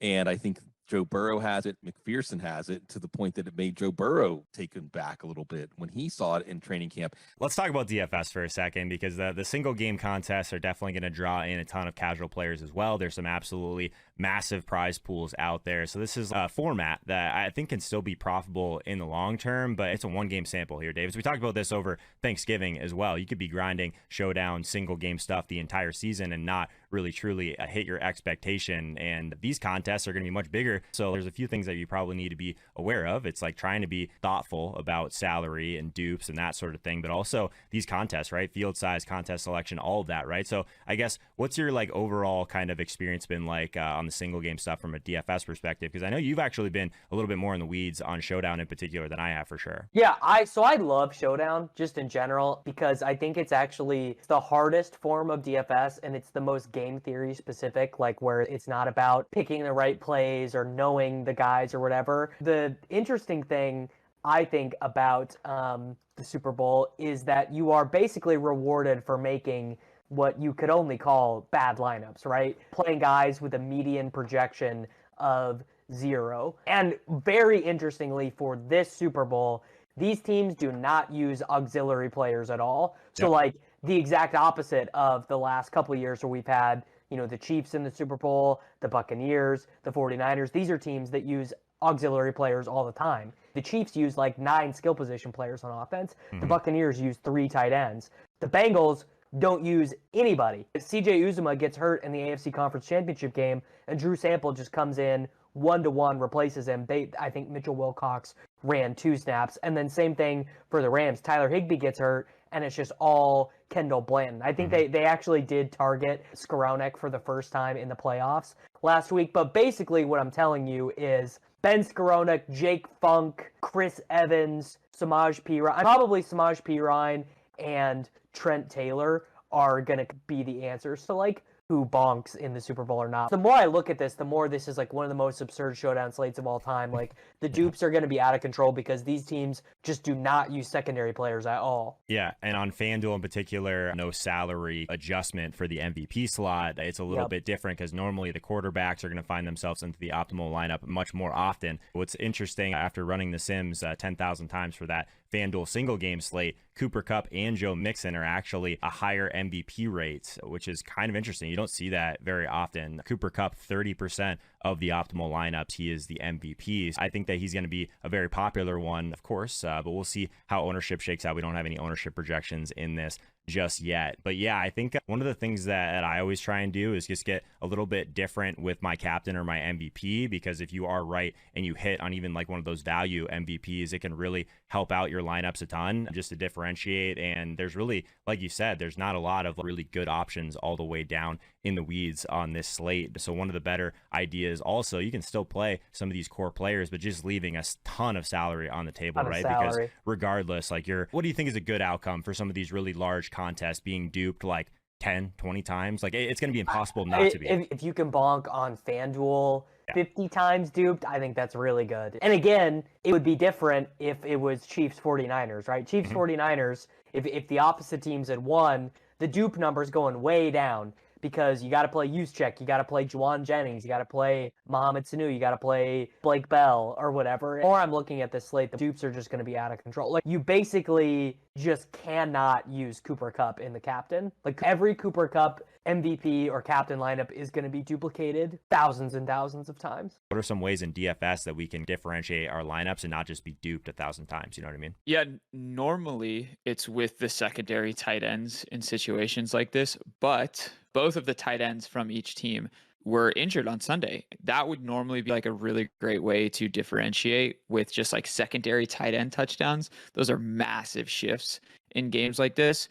Speaker 3: And I think Joe Burrow has it, McPherson has it, to the point that it made Joe Burrow taken back a little bit when he saw it in training camp.
Speaker 1: Let's talk about DFS for a second, because the single game contests are definitely going to draw in a ton of casual players as well. There's some absolutely massive prize pools out there. So this is a format that I think can still be profitable in the long term, but it's a one-game sample here, Davis. We talked about this over Thanksgiving as well. You could be grinding Showdown single game stuff the entire season and not really truly hit your expectation. And these contests are going to be much bigger. So there's a few things that you probably need to be aware of. It's like trying to be thoughtful about salary and dupes and that sort of thing, but also these contests, right? Field size, contest selection, all of that, right? So I guess what's your like overall kind of experience been like on the single game stuff from a DFS perspective? Because I know you've actually been a little bit more in the weeds on Showdown in particular than I have for sure.
Speaker 5: Yeah, I love Showdown just in general, because I think it's actually the hardest form of DFS, and it's the most game theory specific, like where it's not about picking the right plays or knowing the guys or whatever. The interesting thing I think about the Super Bowl is that you are basically rewarded for making what you could only call bad lineups, right? Playing guys with a median projection of 0. And very interestingly for this Super Bowl, these teams do not use auxiliary players at all. So like the exact opposite of the last couple of years where we've had, the Chiefs in the Super Bowl, the Buccaneers, the 49ers. These are teams that use auxiliary players all the time. The Chiefs use like 9 skill position players on offense. The Buccaneers use 3 tight ends. The Bengals don't use anybody. If CJ Uzomah gets hurt in the AFC Conference Championship game and Drew Sample just comes in 1-to-1, replaces him, I think Mitchell Wilcox ran 2 snaps. And then same thing for the Rams. Tyler Higbee gets hurt, and it's just all Kendall Blanton. I think they actually did target Skowronek for the first time in the playoffs last week. But basically what I'm telling you is Ben Skowronek, Jake Funk, Chris Evans, Samaj P. Ryan, probably Samaj P. Ryan and Trent Taylor are going to be the answers to like who bonks in the Super Bowl or not. The more I look at this, the more this is like one of the most absurd showdown slates of all time. Like the dupes are going to be out of control because these teams just do not use secondary players at all.
Speaker 1: Yeah, and on FanDuel in particular, no salary adjustment for the MVP slot. It's a little bit different because normally the quarterbacks are going to find themselves into the optimal lineup much more often. What's interesting, after running the Sims 10,000 times for that FanDuel single game slate, Cooper Kupp and Joe Mixon are actually a higher MVP rate, which is kind of interesting. You don't see that very often. Cooper Kupp, 30% of the optimal lineups, he is the MVP. I think that he's going to be a very popular one, of course, but we'll see how ownership shakes out. We don't have any ownership projections in this just yet. But yeah, I think one of the things that I always try and do is just get a little bit different with my captain or my MVP, because if you are right and you hit on even like one of those value MVPs, it can really help out your lineups a ton just to differentiate. And there's really, like you said, there's not a lot of really good options all the way down in the weeds on this slate. So one of the better ideas also, you can still play some of these core players, but just leaving a ton of salary on the table, right? Because regardless, like what do you think is a good outcome for some of these really large contests being duped like 10, 20 times? Like it's going to be impossible not to be.
Speaker 5: If you can bonk on FanDuel 50 times duped, I think that's really good. And again, it would be different if it was Chiefs 49ers, right? Chiefs 49ers, if the opposite teams had won, the dupe number's going way down. because you got to play Juszczyk, you got to play Juwan Jennings, you got to play Mohamed Sanu, you got to play Blake Bell or whatever. Or I'm looking at this slate, the dupes are just going to be out of control. Like, you basically just cannot use Cooper Kupp in the captain. Like, every Cooper Kupp MVP or captain lineup is going to be duplicated thousands and thousands of times.
Speaker 1: What are some ways in DFS that we can differentiate our lineups and not just be duped 1,000 times? You know what I mean?
Speaker 7: Yeah, normally it's with the secondary tight ends in situations like this, but both of the tight ends from each team were injured on Sunday. That would normally be like a really great way to differentiate with just like secondary tight end touchdowns. Those are massive shifts in games like this.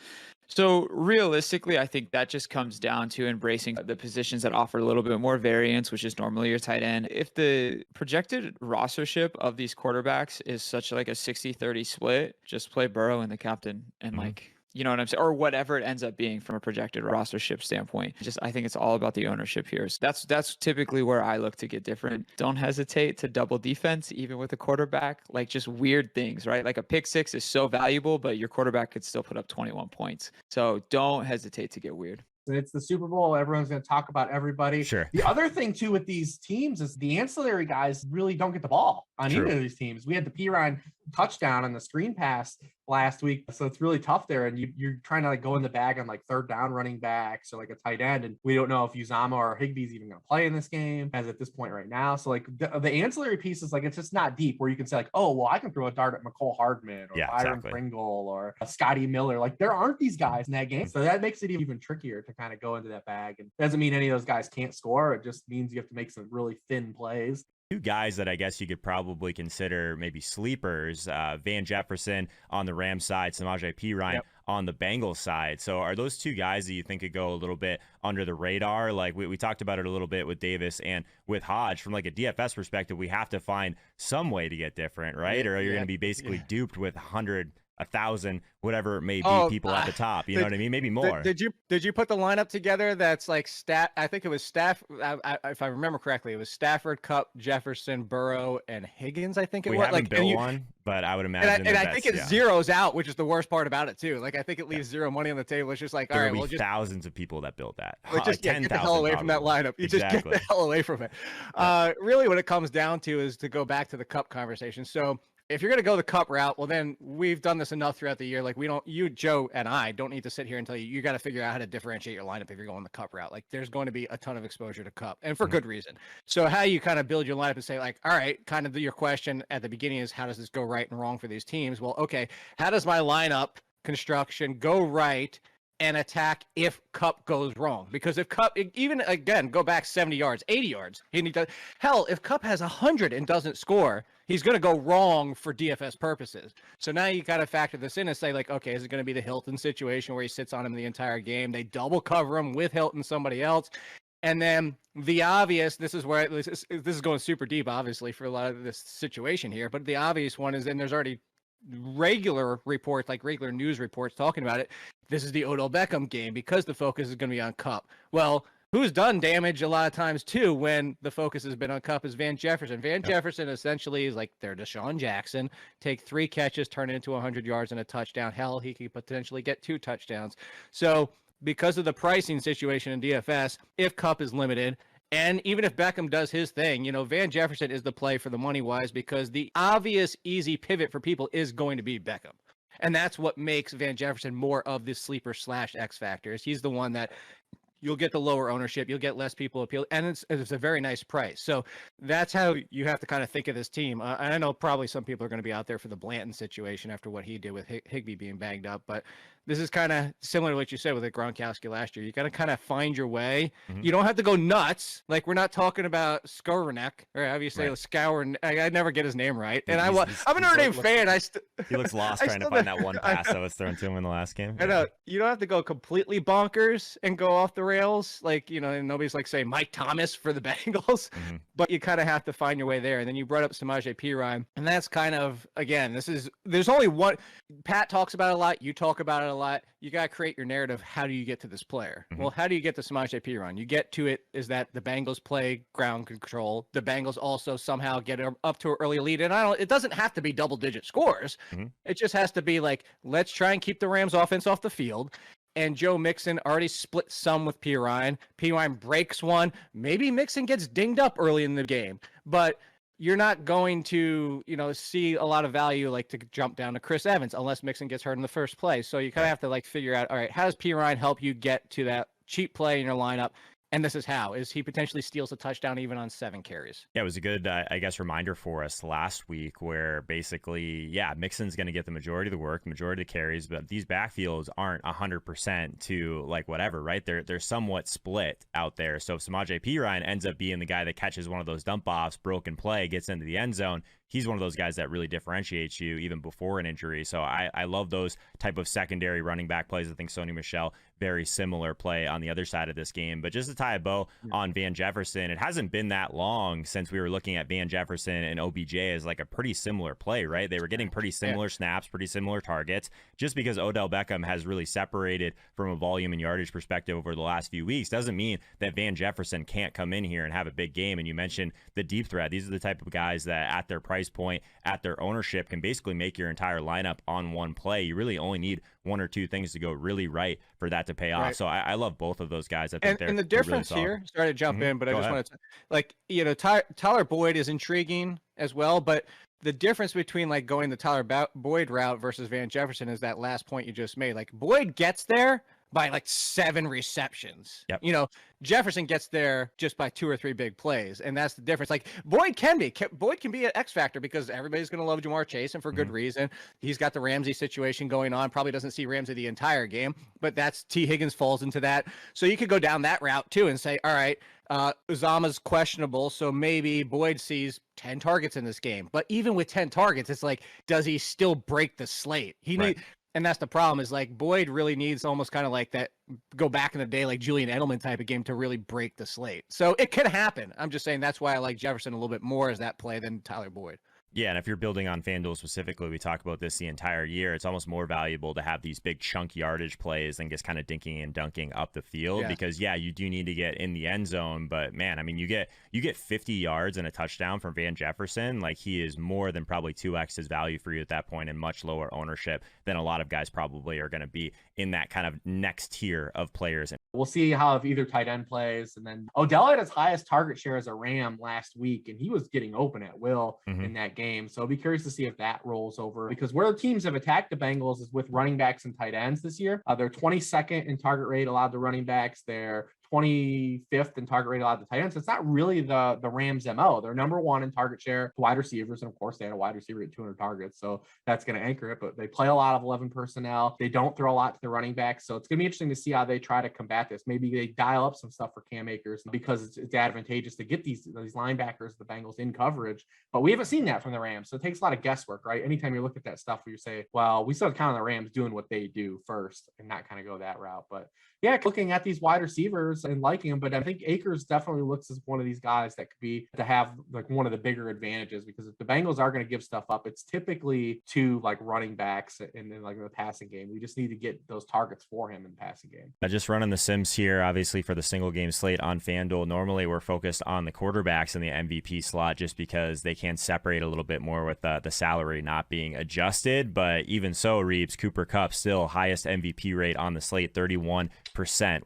Speaker 7: So realistically, I think that just comes down to embracing the positions that offer a little bit more variance, which is normally your tight end. If the projected rostership of these quarterbacks is such like a 60-30 split, just play Burrow in the captain and like, you know what I'm saying? Or whatever it ends up being from a projected rostership standpoint. Just, I think it's all about the ownership here. So that's typically where I look to get different. Don't hesitate to double defense, even with a quarterback, like just weird things, right? Like a pick six is so valuable, but your quarterback could still put up 21 points. So don't hesitate to get weird.
Speaker 4: It's the Super Bowl. Everyone's going to talk about everybody.
Speaker 1: Sure.
Speaker 4: The other thing, too, with these teams is the ancillary guys really don't get the ball on either of these teams. We had the Pirine touchdown on the screen pass last week, so it's really tough there. And you're trying to like go in the bag on like third down running backs or like a tight end, and we don't know if Uzama or Higbee's even going to play in this game as at this point right now. So like the ancillary pieces, like it's just not deep where you can say like, oh well, I can throw a dart at McCole Hardman or Byron Pringle or Scotty Miller. Like there aren't these guys in that game, so that makes it even trickier to kind of go into that bag. And it doesn't mean any of those guys can't score. It just means you have to make some really thin plays.
Speaker 1: Two guys that I guess you could probably consider maybe sleepers, Van Jefferson on the Rams side, Samaje Perine on the Bengals side. So are those two guys that you think could go a little bit under the radar? Like we talked about it a little bit with Davis and with Hodge. From like a DFS perspective, we have to find some way to get different, right? Or you're going to be basically duped with 100, 1,000, whatever it may be, people at the top. You know what I mean? Maybe more.
Speaker 6: Did you put the lineup together? That's like I think it was if I remember correctly, it was Stafford, Kupp, Jefferson, Burrow, and Higgins. I think it was.
Speaker 1: We haven't built one, but I would imagine.
Speaker 6: And I think it zeroes out, which is the worst part about it too. Like I think it leaves zero money on the table. It's just like, all right,
Speaker 1: well,
Speaker 6: just
Speaker 1: thousands of people that build that.
Speaker 6: Just get the hell away from that lineup. You just get the hell away from it. Really, what it comes down to is to go back to the Kupp conversation. So if you're going to go the Kupp route, well, then we've done this enough throughout the year. Like you, Joe, and I don't need to sit here and tell you got to figure out how to differentiate your lineup if you're going the Kupp route. Like there's going to be a ton of exposure to Kupp, and for good reason. So how you kind of build your lineup and say like, all right, kind of your question at the beginning is how does this go right and wrong for these teams? Well, okay, how does my lineup construction go right and attack if Kupp goes wrong? Because if Kupp, even again, go back 70 yards, 80 yards, if Kupp has 100 and doesn't score, he's going to go wrong for DFS purposes. So now you got to factor this in and say like, okay, is it going to be the Hilton situation where he sits on him the entire game? They double cover him with Hilton, somebody else. And then the obvious, this is going super deep, obviously, for a lot of this situation here, but the obvious one is then there's already regular reports, like regular news reports talking about it. This is the Odell Beckham game because the focus is going to be on Kupp. Well, who's done damage a lot of times too when the focus has been on Kupp is Van Jefferson. Jefferson essentially is like their Deshaun Jackson. Take 3 catches, turn it into 100 yards and a touchdown. Hell, he could potentially get 2 touchdowns. So because of the pricing situation in DFS, if Kupp is limited, and even if Beckham does his thing, Van Jefferson is the play for the money-wise because the obvious easy pivot for people is going to be Beckham. And that's what makes Van Jefferson more of this sleeper / X factors. He's the one that you'll get the lower ownership, you'll get less people appeal, and it's a very nice price. So that's how you have to kind of think of this team. I know probably some people are going to be out there for the Blanton situation after what he did with Higbee being banged up, but this is kind of similar to what you said with Gronkowski last year. You got to kind of find your way. Mm-hmm. You don't have to go nuts. Like we're not talking about Skowronek, or obviously Scour. I never get his name right. And I'm a Notre Dame fan.
Speaker 1: He looks lost trying to find that one pass that was thrown to him in the last game.
Speaker 6: I know. You don't have to go completely bonkers and go off the rails. Like, and nobody's like saying Mike Thomas for the Bengals, but you kind of have to find your way there. And then you brought up Samaje Perine, and that's kind of, again, there's only one. Pat talks about it a lot. You talk about it a lot. You got to create your narrative. How do you get to this player? Well, how do you get to Samaje Perine? You get to it is that the Bengals play ground control. The Bengals also somehow get up to an early lead. And it doesn't have to be double-digit scores. It just has to be like, let's try and keep the Rams offense off the field. and Joe Mixon already split some with P. Ryan. P. Ryan breaks one. Maybe Mixon gets dinged up early in the game, but you're not going to, see a lot of value like to jump down to Chris Evans unless Mixon gets hurt in the first play. So you kind of have to like figure out, all right, how does P. Ryan help you get to that cheap play in your lineup? And this is how, is he potentially steals a touchdown even on 7 carries.
Speaker 1: Yeah, it was a good, reminder for us last week where basically, Mixon's going to get the majority of the work, majority of the carries, but these backfields aren't 100% to like whatever, right? They're somewhat split out there. So if Samaje Perine ends up being the guy that catches one of those dump offs, broken play, gets into the end zone, he's one of those guys that really differentiates you even before an injury. So I love those type of secondary running back plays. I think Sony Michel, very similar play on the other side of this game. But just to tie a bow on Van Jefferson, it hasn't been that long since we were looking at Van Jefferson and OBJ as like a pretty similar play, right? They were getting pretty similar snaps, pretty similar targets. Just because Odell Beckham has really separated from a volume and yardage perspective over the last few weeks doesn't mean that Van Jefferson can't come in here and have a big game. And you mentioned the deep threat. These are the type of guys that at their price point, at their ownership, can basically make your entire lineup on one play. You really only need 1 or 2 things to go really right for that to pay off. So I love both of those guys. I think
Speaker 6: and the difference
Speaker 1: really
Speaker 6: here, sorry to jump in, but
Speaker 1: Go
Speaker 6: I just
Speaker 1: ahead.
Speaker 6: wanted to, Tyler Boyd is intriguing as well, but the difference between like going the Tyler Boyd route versus Van Jefferson is that last point you just made. Like Boyd gets there by like 7 receptions.
Speaker 1: Yep.
Speaker 6: Jefferson gets there just by 2 or 3 big plays, and that's the difference. Like Boyd can be an X factor because everybody's going to love Jamar Chase, and for good reason. He's got the Ramsey situation going on. Probably doesn't see Ramsey the entire game, but that's T. Higgins falls into that. So you could go down that route too and say, all right, Uzama's questionable, so maybe Boyd sees 10 targets in this game. But even with 10 targets, it's like, does he still break the slate? And that's the problem, is like Boyd really needs almost kind of like that, go back in the day, like Julian Edelman type of game to really break the slate. So it can happen. I'm just saying that's why I like Jefferson a little bit more as that play than Tyler Boyd.
Speaker 1: Yeah, and if you're building on FanDuel specifically, we talk about this the entire year. It's almost more valuable to have these big chunk yardage plays than just kind of dinking and dunking up the field because you do need to get in the end zone. But man, I mean, you get 50 yards and a touchdown from Van Jefferson. Like, he is more than probably 2x his value for you at that point, and much lower ownership than a lot of guys probably are going to be in that kind of next tier of players.
Speaker 4: We'll see how if either tight end plays. And then Odell had his highest target share as a Ram last week, and he was getting open at will in that game. So I'll be curious to see if that rolls over, because where the teams have attacked the Bengals is with running backs and tight ends this year. They're 22nd in target rate allowed to running backs. They're 25th in target rate allowed to tight ends. So it's not really the Rams MO. They're number 1 in target share to wide receivers. And of course, they had a wide receiver at 200 targets. So that's going to anchor it. But they play a lot of 11 personnel. They don't throw a lot to the running backs. So it's going to be interesting to see how they try to combat this. Maybe they dial up some stuff for Cam Akers because it's advantageous to get these linebackers, the Bengals, in coverage. But we haven't seen that from the Rams. So it takes a lot of guesswork, right? Anytime you look at that stuff where you say, well, we still count on the Rams doing what they do first and not kind of go that route. But yeah, looking at these wide receivers and liking them, but I think Akers definitely looks as one of these guys that could be to have like one of the bigger advantages, because if the Bengals are going to give stuff up, it's typically to like running backs and then like the passing game. We just need to get those targets for him in the passing game.
Speaker 1: Just running the Sims here, obviously for the single game slate on FanDuel. Normally we're focused on the quarterbacks in the MVP slot just because they can separate a little bit more with the salary not being adjusted. But even so, Reeves, Cooper Kupp still highest MVP rate on the slate, 31%.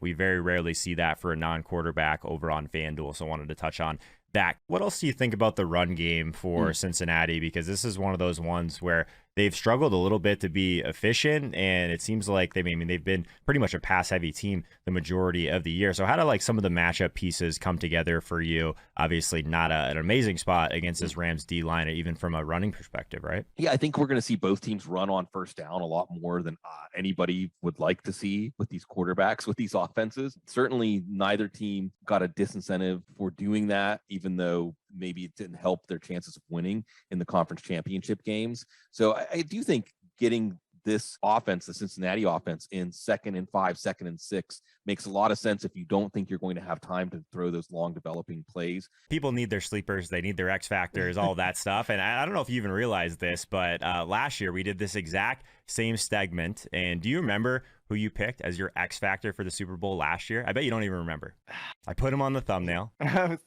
Speaker 1: We very rarely see that for a non-quarterback over on FanDuel, so I wanted to touch on that. What else do you think about the run game for Cincinnati? Because this is one of those ones where they've struggled a little bit to be efficient, and it seems like they've been pretty much a pass-heavy team the majority of the year. So how do like some of the matchup pieces come together for you? Obviously not an amazing spot against this Rams D line, even from a running perspective, right?
Speaker 3: Yeah, I think we're going to see both teams run on first down a lot more than anybody would like to see with these quarterbacks, with these offenses. Certainly neither team got a disincentive for doing that, even though maybe it didn't help their chances of winning in the conference championship games. So I do think getting this offense, the Cincinnati offense, in 2nd and 5, 2nd and 6 makes a lot of sense if you don't think you're going to have time to throw those long developing plays.
Speaker 1: People need their sleepers. They need their X factors, all that stuff. And I don't know if you even realize this, but last year we did this exact same segment. And do you remember who you picked as your X factor for the Super Bowl last year? I bet you don't even remember. I put him on the thumbnail.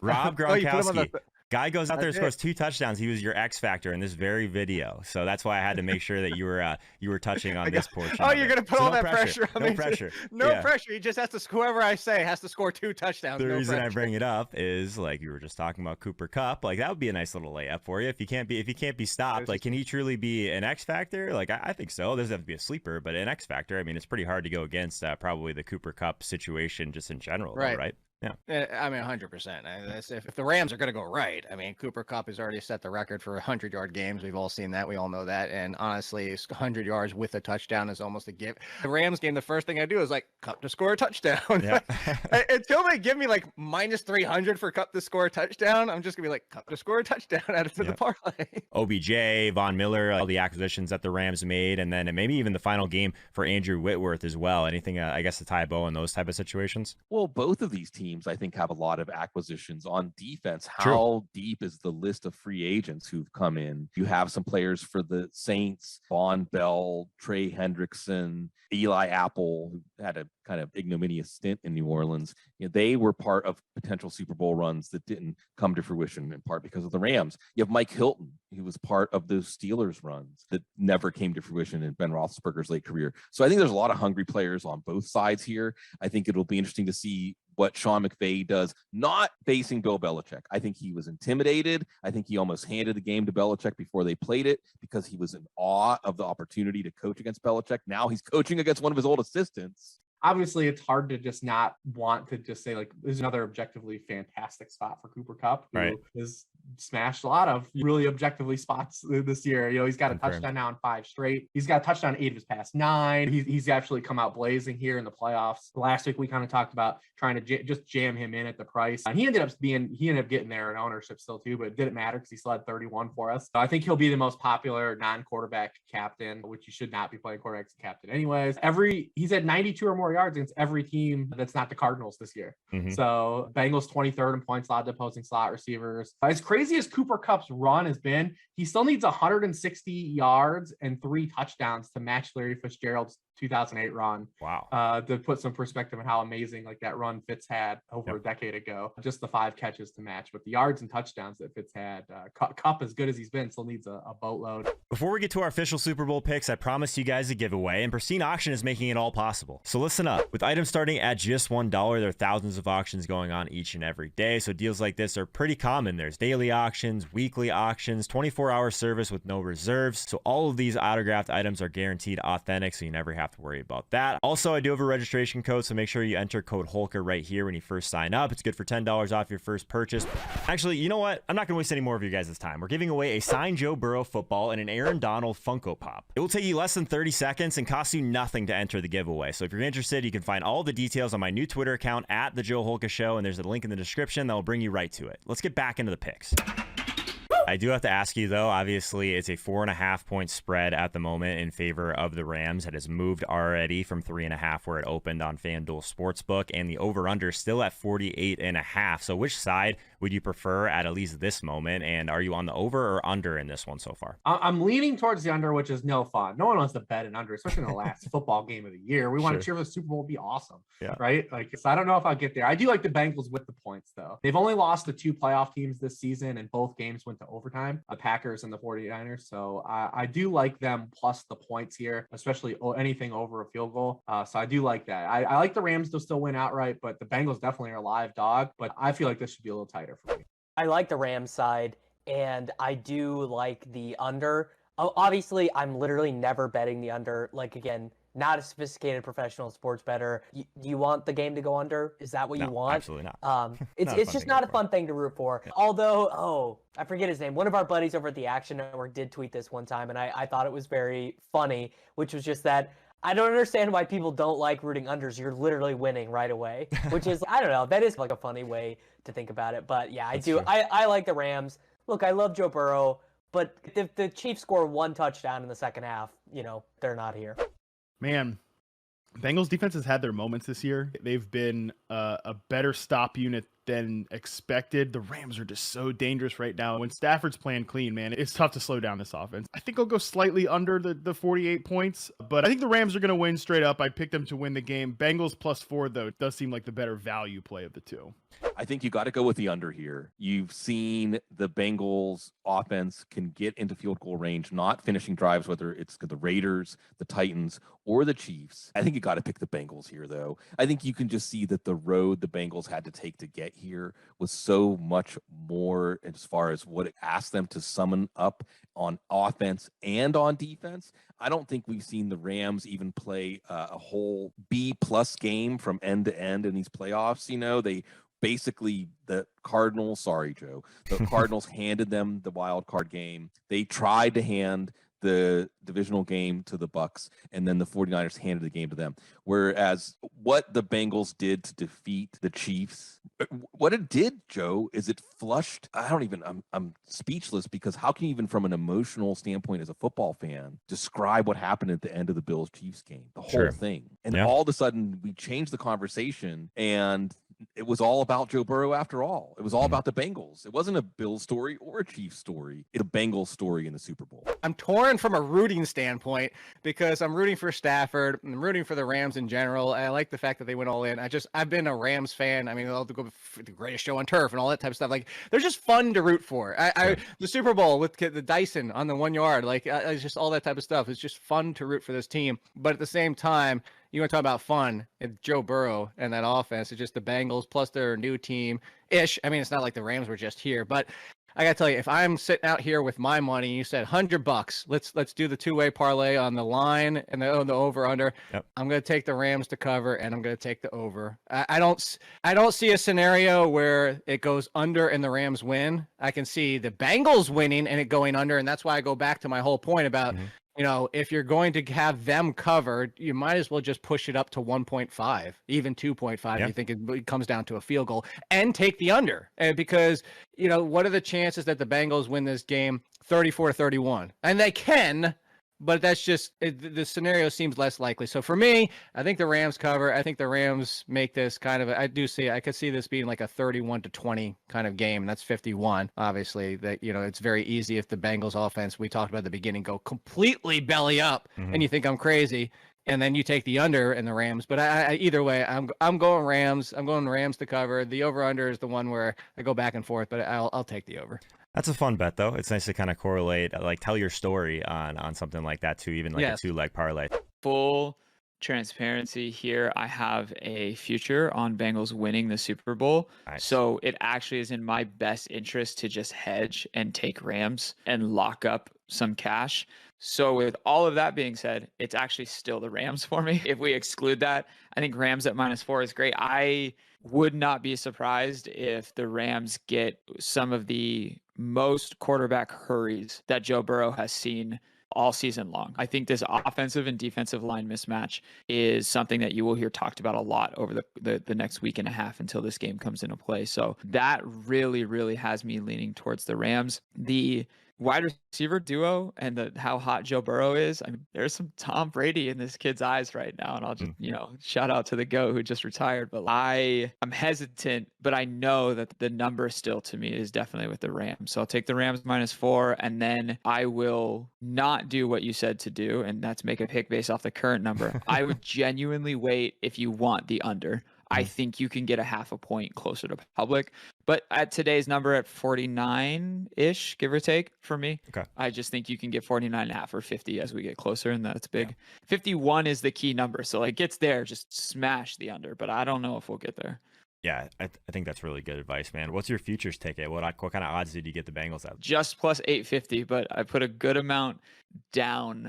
Speaker 1: Rob Gronkowski. Guy goes out there and
Speaker 6: That's
Speaker 1: scores 2 touchdowns. He was your X factor in this very video. So that's why I had to make sure that you were touching on this portion.
Speaker 6: Oh,
Speaker 1: of
Speaker 6: you're
Speaker 1: it.
Speaker 6: gonna put
Speaker 1: So
Speaker 6: all
Speaker 1: no
Speaker 6: that pressure on
Speaker 1: no
Speaker 6: me.
Speaker 1: pressure.
Speaker 6: No
Speaker 1: Yeah.
Speaker 6: pressure. He just has to. Whoever I say has to score 2 touchdowns.
Speaker 1: The
Speaker 6: no
Speaker 1: reason I
Speaker 6: pressure.
Speaker 1: bring it up is like you were just talking about Cooper Kupp. Like that would be a nice little layup for you if you can't be stopped. Like, can he truly be an X factor? Like I think so. Doesn't have to be a sleeper, but an X factor. I mean, it's pretty hard to go against probably the Cooper Kupp situation just in general,
Speaker 6: Right.
Speaker 1: though, right?
Speaker 6: Yeah, I mean, 100%. If the Rams are going to go right, I mean, Cooper Kupp has already set the record for 100-yard games. We've all seen that. We all know that. And honestly, 100 yards with a touchdown is almost a give. The Rams game, the first thing I do is like Kupp to score a touchdown.
Speaker 1: Yeah.
Speaker 6: Until they give me like minus 300 for Kupp to score a touchdown, I'm just going to be like Kupp to score a touchdown out of the parlay.
Speaker 1: OBJ, Von Miller, all the acquisitions that the Rams made, and then maybe even the final game for Andrew Whitworth as well. Anything, I guess, to tie a bow in those type of situations?
Speaker 3: Well, both of these teams, I think, have a lot of acquisitions on defense. How
Speaker 1: True.
Speaker 3: deep is the list of free agents who've come in? You have some players for the Saints, Von Bell, Trey Hendrickson, Eli Apple, who had a kind of ignominious stint in New Orleans. You know, they were part of potential Super Bowl runs that didn't come to fruition, in part because of the Rams. You have Mike Hilton, who was part of those Steelers runs that never came to fruition in Ben Roethlisberger's late career. So I think there's a lot of hungry players on both sides here. I think it'll be interesting to see what Sean McVay does, not facing Bill Belichick. I think he was intimidated. I think he almost handed the game to Belichick before they played it because he was in awe of the opportunity to coach against Belichick. Now he's coaching against one of his old assistants.
Speaker 4: Obviously, it's hard to just not want to just say, like, this is another objectively fantastic spot for Cooper Kupp, who has smashed a lot of really objectively spots this year. You know, he's got a touchdown now in 5 straight. He's got a touchdown in 8 of his past 9. He's actually come out blazing here in the playoffs. Last week, we kind of talked about trying to just jam him in at the price. And he ended up getting there in ownership still too, but it didn't matter because he still had 31 for us. So I think he'll be the most popular non-quarterback captain, which you should not be playing quarterback as a captain anyways. He's had 92 or more yards against every team that's not the Cardinals this year.
Speaker 1: Mm-hmm.
Speaker 4: So Bengals 23rd in points allowed to opposing slot receivers. As crazy as Cooper Kupp's run has been, he still needs 160 yards and 3 touchdowns to match Larry Fitzgerald's 2008 run.
Speaker 1: Wow.
Speaker 4: To put some perspective on how amazing like that run Fitz had over a decade ago. Just the 5 catches to match, but the yards and touchdowns that Fitz had, Kupp, as good as he's been, still needs a boatload.
Speaker 1: Before we get to our official Super Bowl picks, I promised you guys a giveaway, and Pristine Auction is making it all possible. So listen up. With items starting at just $1, there are thousands of auctions going on each and every day. So deals like this are pretty common. There's daily auctions, weekly auctions, 24-hour service with no reserves. So all of these autographed items are guaranteed authentic, so you never have to worry about that. Also, I do have a registration code, so make sure you enter code Holker right here when you first sign up. It's good for $10 off your first purchase. Actually, you know what? I'm not going to waste any more of you guys' time. We're giving away a signed Joe Burrow football and an Aaron Donald Funko Pop. It will take you less than 30 seconds and cost you nothing to enter the giveaway. So if you're interested, you can find all the details on my new Twitter account at The Joe Holka Show, and there's a link in the description that will bring you right to it. Let's get back into the picks. I do have to ask you, though, obviously it's a 4.5-point spread at the moment in favor of the Rams. It has moved already from 3.5 where it opened on FanDuel Sportsbook, and the over-under still at 48.5. So which side would you prefer at least this moment, and are you on the over or under in this one so far?
Speaker 4: I'm leaning towards the under, which is no fun. No one wants to bet an under, especially in the last football game of the year. We want to cheer for the Super Bowl to be awesome, right? Like, so I don't know if I'll get there. I do like the Bengals with the points, though. They've only lost to 2 playoff teams this season, and both games went to overtime, the Packers and the 49ers. So I do like them plus the points here, especially anything over a field goal. So I do like that. I like the Rams to still win outright, but the Bengals definitely are a live dog. But I feel like this should be a little tighter for me.
Speaker 5: I like the Rams side, and I do like the under. Obviously, I'm literally never betting the under. Like, again, not a sophisticated professional sports bettor. Do you want the game to go under? Is that what you want?
Speaker 1: Absolutely not.
Speaker 5: It's just not a fun thing to root for. Yeah. Although, I forget his name. One of our buddies over at the Action Network did tweet this one time, and I thought it was very funny, which was just that I don't understand why people don't like rooting unders. You're literally winning right away, which is, I don't know, that is like a funny way to think about it. But yeah, I do. I like the Rams. Look, I love Joe Burrow, but if the Chiefs score 1 touchdown in the second half, they're not here.
Speaker 2: Man, Bengals defense has had their moments this year. They've been a better stop unit than expected. The Rams are just so dangerous right now. When Stafford's playing clean, man, it's tough to slow down this offense. I think I'll go slightly under the 48 points, but I think the Rams are going to win straight up. I picked them to win the game. Bengals +4, though, does seem like the better value play of the two.
Speaker 3: I think you got to go with the under here. You've seen the Bengals offense can get into field goal range, not finishing drives, whether it's the Raiders, the Titans, or the Chiefs. I think you got to pick the Bengals here, though. I think you can just see that the road the Bengals had to take to get here was so much more as far as what it asked them to summon up on offense and on defense. I don't think we've seen the Rams even play a whole B+ game from end to end in these playoffs. You know, they basically, the Cardinals, sorry, Joe, the Cardinals handed them the wild card game. They tried to hand the divisional game to the Bucks, and then the 49ers handed the game to them. Whereas what the Bengals did to defeat the Chiefs, what it did, Joe, is it flushed. I'm speechless, because how can you even from an emotional standpoint as a football fan describe what happened at the end of the Bills Chiefs game, the whole thing. And all of a sudden we changed the conversation, and it was all about Joe Burrow after all. It was all about the Bengals. It wasn't a Bills story or a Chiefs story. It's a Bengals story in the Super Bowl.
Speaker 6: I'm torn from a rooting standpoint, because I'm rooting for Stafford. I'm rooting for the Rams in general. I like the fact that they went all in. I've been a Rams fan. I mean, they'll go for the greatest show on turf and all that type of stuff. Like, they're just fun to root for. The Super Bowl with the Dyson on the 1 yard, like, it's just all that type of stuff. It's just fun to root for this team. But at the same time, you want to talk about fun, and Joe Burrow and that offense. It's just the Bengals plus their new team-ish. I mean, it's not like the Rams were just here, but I got to tell you, if I'm sitting out here with my money, you said $100, let's do the two-way parlay on the line and the over-under. Yep. I'm going to take the Rams to cover, and I'm going to take the over. I don't see a scenario where it goes under and the Rams win. I can see the Bengals winning and it going under, and that's why I go back to my whole point about you know, if you're going to have them covered, you might as well just push it up to 1.5, even 2.5. You think it comes down to a field goal, and take the under. Because, you know, what are the chances that the Bengals win this game 34-31? And they can, but that's just the scenario seems less likely. So for me, I think the Rams cover. I think the Rams make this kind of I could see this being like a 31-20 kind of game. That's 51. Obviously, that, you know, it's very easy if the Bengals offense, we talked about at the beginning, go completely belly up and you think I'm crazy, and then you take the under and the Rams. But I either way, I'm going Rams. I'm going Rams to cover. The over under is the one where I go back and forth, but I'll take the over.
Speaker 1: That's a fun bet, though. It's nice to kind of correlate, like tell your story on something like that too, even like a 2-leg parlay.
Speaker 7: Full transparency here, I have a future on Bengals winning the Super Bowl. Nice. So it actually is in my best interest to just hedge and take Rams and lock up some cash. So with all of that being said, it's actually still the Rams for me. If we exclude that, I think Rams at -4 is great. I would not be surprised if the Rams get some of the most quarterback hurries that Joe Burrow has seen all season long. I think this offensive and defensive line mismatch is something that you will hear talked about a lot over the next week and a half until this game comes into play. So that really, really has me leaning towards the Rams. The wide receiver duo and how hot Joe Burrow is. I mean, there's some Tom Brady in this kid's eyes right now. And I'll just, shout out to the GOAT who just retired. But I'm hesitant, but I know that the number still to me is definitely with the Rams. So I'll take the Rams -4, and then I will not do what you said to do, and that's make a pick based off the current number. I would genuinely wait if you want the under. I think you can get a half a point closer to public, but at today's number at 49-ish, give or take for me, I just think you can get 49.5 or 50 as we get closer, and that's big. Yeah. 51 is the key number, so it gets there, just smash the under, but I don't know if we'll get there.
Speaker 1: Yeah, I think that's really good advice, man. What's your futures ticket? What kind of odds did you get the Bengals at?
Speaker 7: Just +850, but I put a good amount down